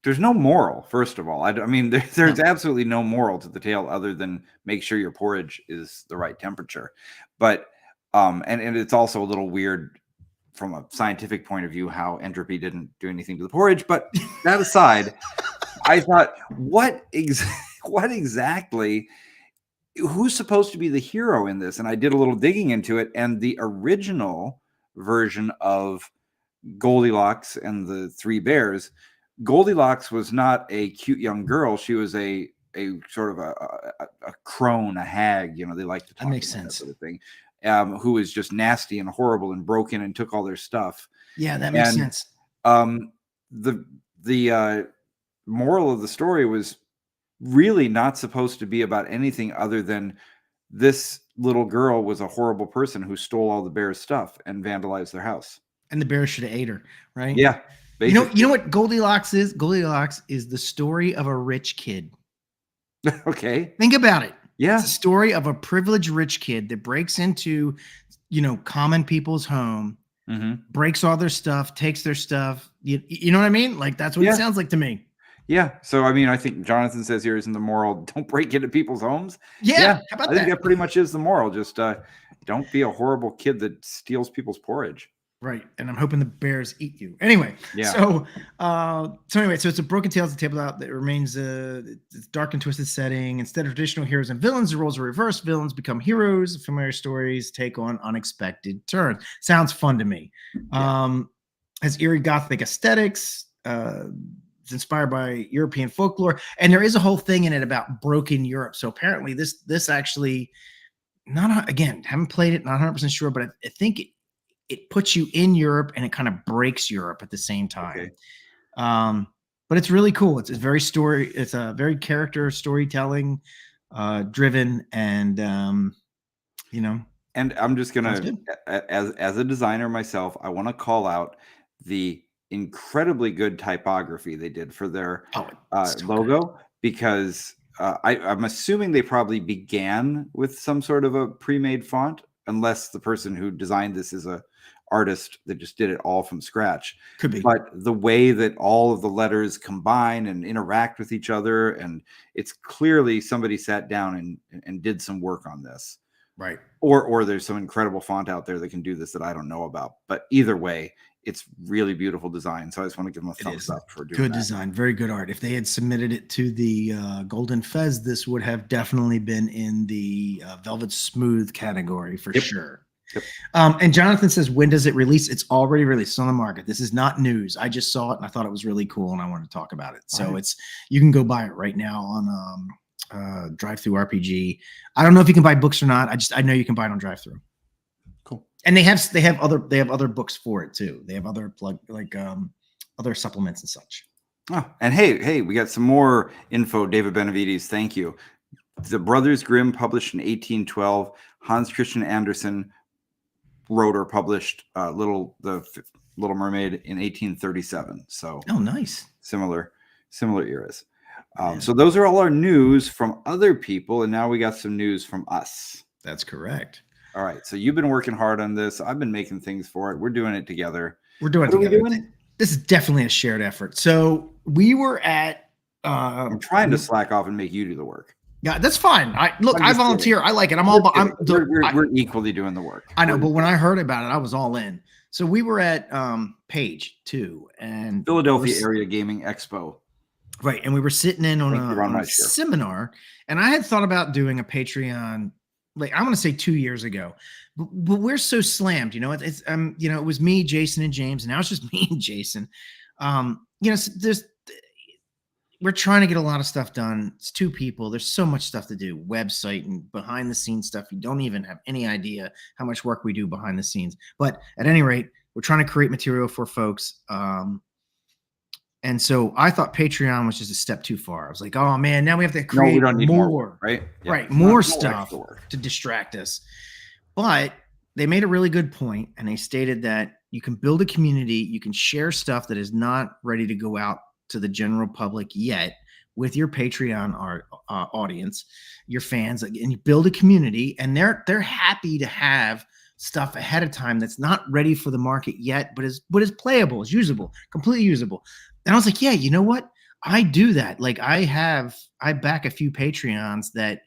there's no moral, first of all. There's absolutely no moral to the tale other than make sure your porridge is the right temperature. But, and it's also a little weird from a scientific point of view how entropy didn't do anything to the porridge. But that aside, I thought, what exactly, who's supposed to be the hero in this? And I did a little digging into it, and the original version of Goldilocks and the Three Bears, Goldilocks was not a cute young girl. She was a sort of a crone, a hag. They like to talk. That makes about sense. That sort of thing. Who was just nasty and horrible and broke in and took all their stuff. Yeah, that makes sense. The moral of the story was really not supposed to be about anything other than this little girl was a horrible person who stole all the bears' stuff and vandalized their house. And the bear should have ate her, right? Yeah. Basically. You know what Goldilocks is? Goldilocks is the story of a rich kid. Okay. Think about it. Yeah. It's a story of a privileged rich kid that breaks into, common people's home, breaks all their stuff, takes their stuff. You know what I mean? Like, that's what it sounds like to me. Yeah. So, I think Jonathan says here isn't the moral, don't break into people's homes. Yeah. How about I think that pretty much is the moral. Just don't be a horrible kid that steals people's porridge. Right. And I'm hoping the bears eat you. Anyway, Yeah. so it's a Broken Tales of Tabletop that remains it's dark and twisted setting. Instead of traditional heroes and villains, the roles are reversed. Villains become heroes. Familiar stories take on unexpected turns. Sounds fun to me. Yeah. Has eerie gothic aesthetics. It's inspired by European folklore, and there is a whole thing in it about broken Europe. So apparently, this actually haven't played it, not 100% sure, but I think it puts you in Europe and it kind of breaks Europe at the same time. Okay. But it's really cool. It's a very character storytelling driven, and And I'm just sounds gonna, good. as a designer myself, I want to call out the incredibly good typography they did for their Oh, it's so good. logo, because I'm assuming they probably began with some sort of a pre-made font, unless the person who designed this is a artist that just did it all from scratch. Could be. But the way that all of the letters combine and interact with each other, and it's clearly somebody sat down and did some work on this. Right. Or there's some incredible font out there that can do this that I don't know about. But either way, it's really beautiful design. So I just want to give them a thumbs up for doing good that. design, very good art. If they had submitted it to the Golden Fez, this would have definitely been in the Velvet Smooth category for sure. Yep. And Jonathan says, when does it release? It's already released. It's on the market. This is not news. I just saw it and I thought it was really cool and I wanted to talk about it. So you can go buy it right now on Drive-Thru RPG. I don't know if you can buy books or not. I know you can buy it on Drive-Thru. Cool. And they have other books for it too. They have other other supplements and such. Oh, and hey, we got some more info. David Benavides, thank you. The Brothers Grimm published in 1812. Hans Christian Andersen wrote or published the Little Mermaid in 1837. So nice. Similar eras. So those are all our news from other people, and now we got some news from us. That's correct. All right. So you've been working hard on this. I've been making things for it. We're doing it together. We're doing it together. This is definitely a shared effort. So we were at. I'm trying to slack off and make you do the work. Yeah, that's fine. I volunteer. Kidding. I like it. We're equally doing the work. I know, but when I heard about it, I was all in. So we were at Page 2 and Philadelphia Area Gaming Expo. Right. And we were sitting in on a seminar, and I had thought about doing a Patreon, like I'm going to say 2 years ago, but we're so slammed, it was me, Jason, and James, and now it's just me and Jason. We're trying to get a lot of stuff done. It's two people. There's so much stuff to do, website and behind the scenes stuff. You don't even have any idea how much work we do behind the scenes. But at any rate, we're trying to create material for folks. And so I thought Patreon was just a step too far. I was like, oh man, now we have to create we don't need more, right? Yeah, right. More stuff to distract us. But they made a really good point, and they stated that you can build a community, you can share stuff that is not ready to go out to the general public yet with your Patreon audience, your fans, and you build a community, and they're happy to have stuff ahead of time that's not ready for the market yet, but is playable, is usable, completely usable. And I was like, yeah, you know what? I do that. Like I back a few Patreons that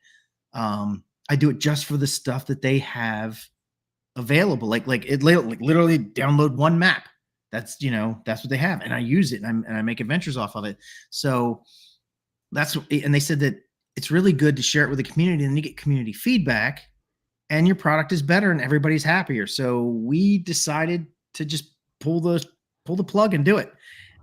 I do it just for the stuff that they have available. Like literally download one map. That's what they have. And I use it and I make adventures off of it. So and they said that it's really good to share it with the community, and you get community feedback and your product is better and everybody's happier. So we decided to just pull the plug and do it.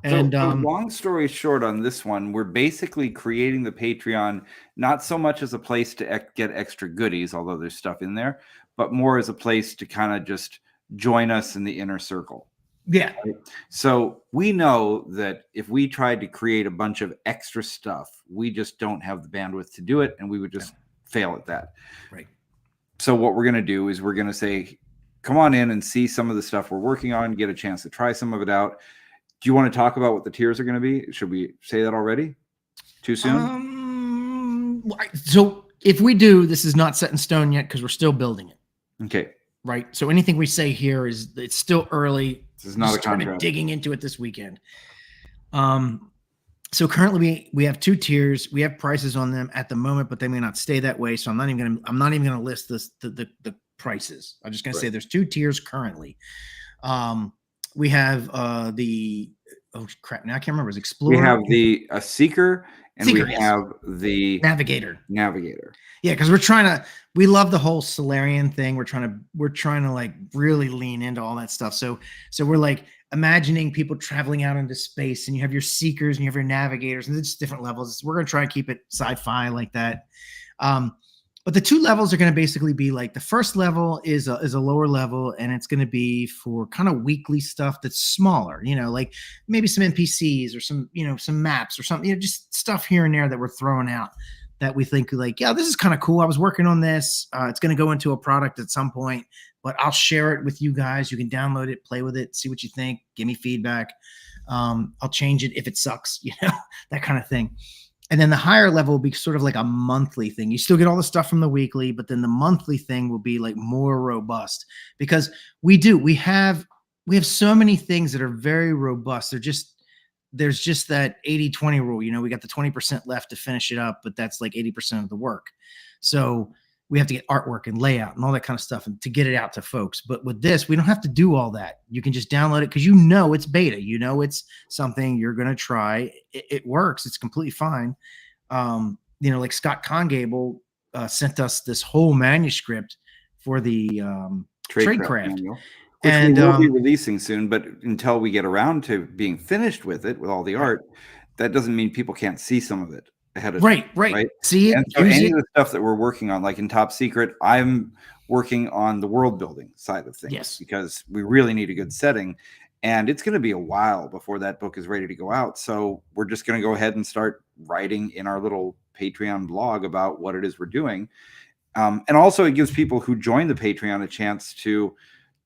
And so long story short on this one, we're basically creating the Patreon not so much as a place to get extra goodies, although there's stuff in there, but more as a place to kind of just join us in the inner circle. Yeah. Right? So we know that if we tried to create a bunch of extra stuff, we just don't have the bandwidth to do it, and we would just fail at that. Right. So what we're going to do is we're going to say, come on in and see some of the stuff we're working on, get a chance to try some of it out. Do you want to talk about what the tiers are going to be? Should we say that already? Too soon? So if we do, this is not set in stone yet because we're still building it. Okay. Right. So anything we say here it's still early. This is not a contract. Digging into it this weekend. So currently we have 2 tiers. We have prices on them at the moment, but they may not stay that way. So I'm not even going to list the prices. I'm just going to say there's 2 tiers currently. We have the oh crap, now I can't remember. It's We Explorer. have the Seeker, and Seeker, we yes. have the Navigator. Yeah, because we love the whole Solarian thing. We're trying to like really lean into all that stuff. So we're like imagining people traveling out into space, and you have your Seekers and you have your Navigators, and it's just different levels. We're gonna try and keep it sci-fi like that. But the 2 levels are going to basically be like the first level is a lower level, and it's going to be for kind of weekly stuff that's smaller, like maybe some NPCs or some maps or something, just stuff here and there that we're throwing out that we think like, yeah, this is kind of cool. I was working on this. It's going to go into a product at some point, but I'll share it with you guys. You can download it, play with it, see what you think, give me feedback. I'll change it if it sucks, that kind of thing. And then the higher level will be sort of like a monthly thing. You still get all the stuff from the weekly, but then the monthly thing will be like more robust because we have so many things that are very robust. There's just that 80-20 rule. We got the 20% left to finish it up, but that's like 80% of the work. So we have to get artwork and layout and all that kind of stuff and to get it out to folks. But with this, we don't have to do all that. You can just download it because it's beta. It's something you're going to try. It works. It's completely fine. Like Scott Congable sent us this whole manuscript for the Tradecraft manual, which we will be releasing soon. But until we get around to being finished with it, with all the art, that doesn't mean people can't see some of it ahead of time, right? See it. And so any of the stuff that we're working on, like in Top Secret, I'm working on the world building side of things because we really need a good setting, and it's going to be a while before that book is ready to go out. So we're just going to go ahead and start writing in our little Patreon blog about what it is we're doing. And also it gives people who join the Patreon a chance to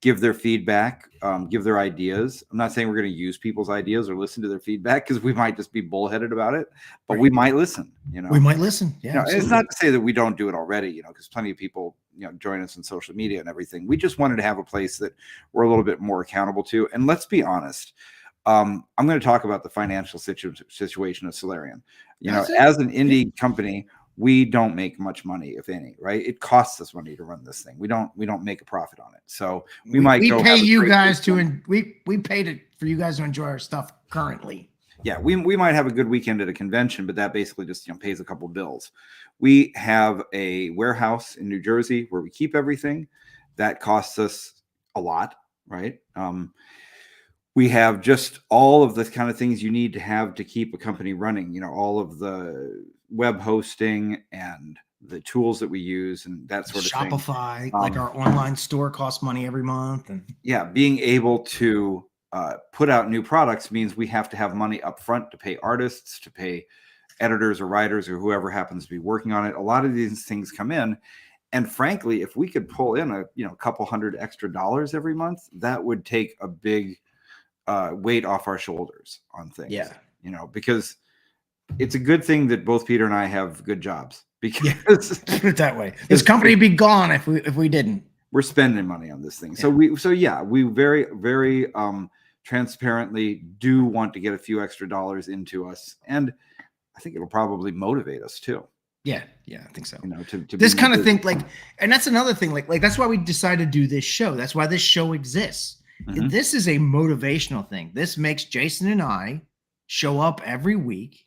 give their feedback, give their ideas. I'm not saying we're going to use people's ideas or listen to their feedback because we might just be bullheaded about it, but we might listen, We might listen. Yeah. It's not to say that we don't do it already, because plenty of people, join us on social media and everything. We just wanted to have a place that we're a little bit more accountable to. And let's be honest. I'm going to talk about the financial situation of Solarian. As an indie company, we don't make much money, if any, right? It costs us money to run this thing. We don't make a profit on it. So we pay you guys we paid it for you guys to enjoy our stuff currently. Yeah, we might have a good weekend at a convention, but that basically just pays a couple bills. We have a warehouse in New Jersey where we keep everything. That costs us a lot, right? We have just all of the kind of things you need to have to keep a company running, all of the web hosting and the tools that we use and that sort of thing. Shopify, like our online store costs money every month. And being able to put out new products means we have to have money up front to pay artists, to pay editors or writers or whoever happens to be working on it. A lot of these things come in. And frankly, if we could pull in a couple $100 extra every month, that would take a big weight off our shoulders on things. Yeah. Because it's a good thing that both Peter and I have good jobs, because put it that way. This company would be gone if we didn't. We're spending money on this thing. So we very, very transparently do want to get a few extra dollars into us. And I think it'll probably motivate us too. Yeah, I think so. To this kind of thing, and that's another thing, like that's why we decided to do this show. That's why this show exists. Mm-hmm. This is a motivational thing. This makes Jason and I show up every week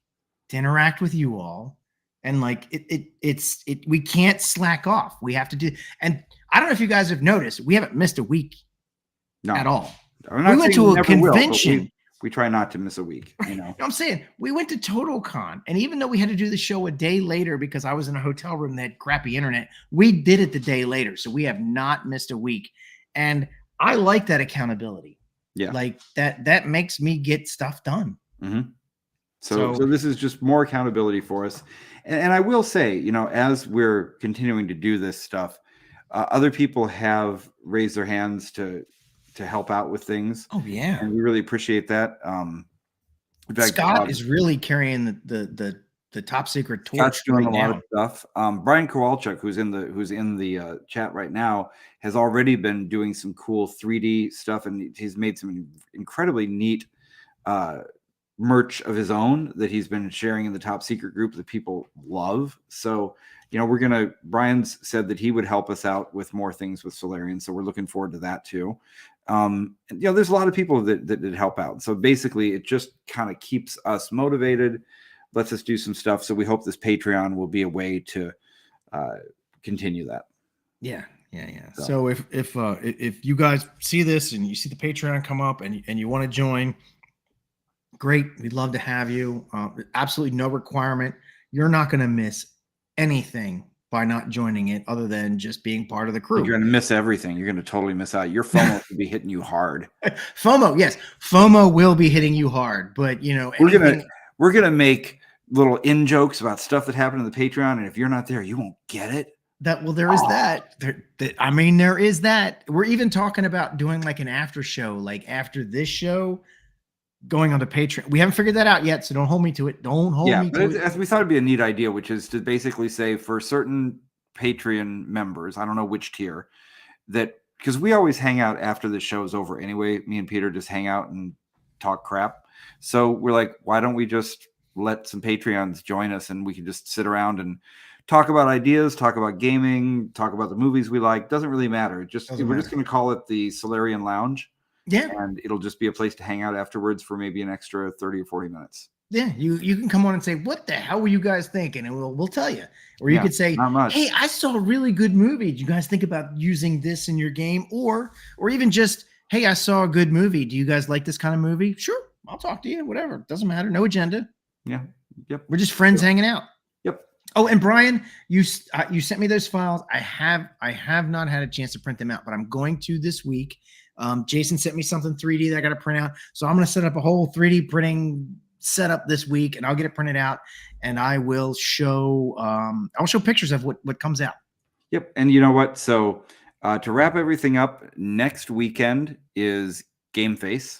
to interact with you all, and we can't slack off. We have to do. And I don't know if you guys have noticed, we haven't missed a week at all. We went to a convention. We try not to miss a week, I'm saying we went to TotalCon, and even though we had to do the show a day later because I was in a hotel room that had crappy internet, we did it the day later. So we have not missed a week. And I like that accountability. Yeah. Like that makes me get stuff done. Mm-hmm. So this is just more accountability for us. And I will say, as we're continuing to do this stuff, other people have raised their hands to help out with things. Oh yeah. And we really appreciate that. Scott is really carrying the top secret torch. Scott's doing a lot of stuff. Brian Kowalczyk, who's in the chat right now, has already been doing some cool 3D stuff, and he's made some incredibly neat merch of his own that he's been sharing in the top secret group that people love. So, Brian's said that he would help us out with more things with Solarian. So we're looking forward to that too. There's a lot of people that help out. So basically, it just kind of keeps us motivated, lets us do some stuff. So we hope this Patreon will be a way to continue that. Yeah. So if you guys see this and you see the Patreon come up and you want to join, great. We'd love to have you. Absolutely no requirement. You're not going to miss anything by not joining it, other than just being part of the crew. You're going to miss everything. You're going to totally miss out. Your FOMO will be hitting you hard. FOMO, yes, FOMO will be hitting you hard. But we're gonna make little in jokes about stuff that happened in the Patreon, and if you're not there, you won't get it. There is that. There is that. We're even talking about doing like an after show, like after this show, going on to Patreon. We haven't figured that out yet, so don't hold me to it. Don't hold me to it. As we thought it'd be a neat idea, which is to basically say for certain Patreon members, I don't know which tier, that because we always hang out after the show's over anyway. Me and Peter just hang out and talk crap. So we're like, why don't we just let some Patreons join us and we can just sit around and talk about ideas, talk about gaming, talk about the movies we like. Doesn't really matter. We're just going to call it the Solarian Lounge. Yeah. And it'll just be a place to hang out afterwards for maybe an extra 30 or 40 minutes. Yeah. You can come on and say, what the hell were you guys thinking? And we'll tell you. Or you could say, hey, I saw a really good movie. Do you guys think about using this in your game? Or even just, hey, I saw a good movie. Do you guys like this kind of movie? Sure. I'll talk to you. Whatever. Doesn't matter. No agenda. Yeah. Yep. We're just friends hanging out. Yep. Oh, and Brian, you sent me those files. I have not had a chance to print them out, but I'm going to this week. Jason sent me something 3D that I got to print out. So I'm going to set up a whole 3D printing setup this week, and I'll get it printed out, and I will show I'll show pictures of what comes out. Yep. And you know what? So to wrap everything up, next weekend is Game Face.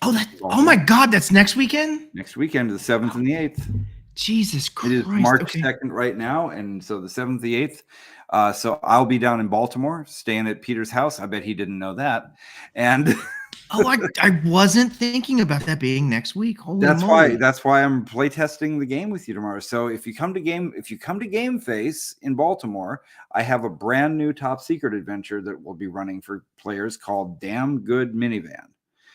Oh my God, that's next weekend? Next weekend, the 7th and the 8th. Jesus Christ. It is March 2nd right now, and so the 7th, the 8th. So I'll be down in Baltimore, staying at Peter's house. I bet he didn't know that. And I wasn't thinking about that being next week. Holy moly. That's why I'm playtesting the game with you tomorrow. So if you come to Game Face in Baltimore, I have a brand new top secret adventure that we'll be running for players called Damn Good Minivan.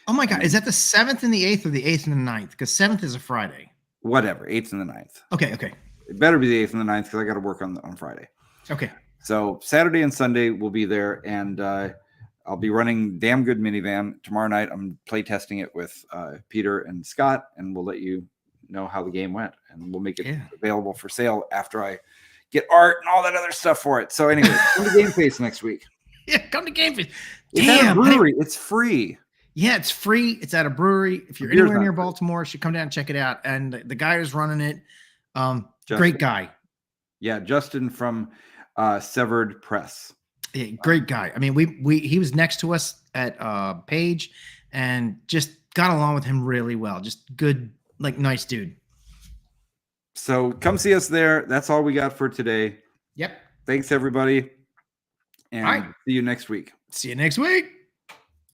Oh my God. Is that the 7th and the 8th or the 8th and the 9th? Because 7th is a Friday. Whatever, 8th and the 9th. Okay. It better be the 8th and the 9th because I got to work on Friday. Okay. So Saturday and Sunday we'll be there, and I'll be running Damn Good Minivan. Tomorrow night I'm play testing it with Peter and Scott, and we'll let you know how the game went, and we'll make it available for sale after I get art and all that other stuff for it. So anyway, come to Game Face next week. Yeah, come to Game Face. It's at a brewery. It's free. Yeah, it's free. It's at a brewery. If you're anywhere near Baltimore, you should come down and check it out. And the guy who's running it, great guy. Yeah, Justin from Severed Press. Yeah, great guy. I mean, he was next to us at Page, and just got along with him really well. Just good, nice dude. So come see us there. That's all we got for today. Yep. Thanks, everybody. And see you next week. See you next week.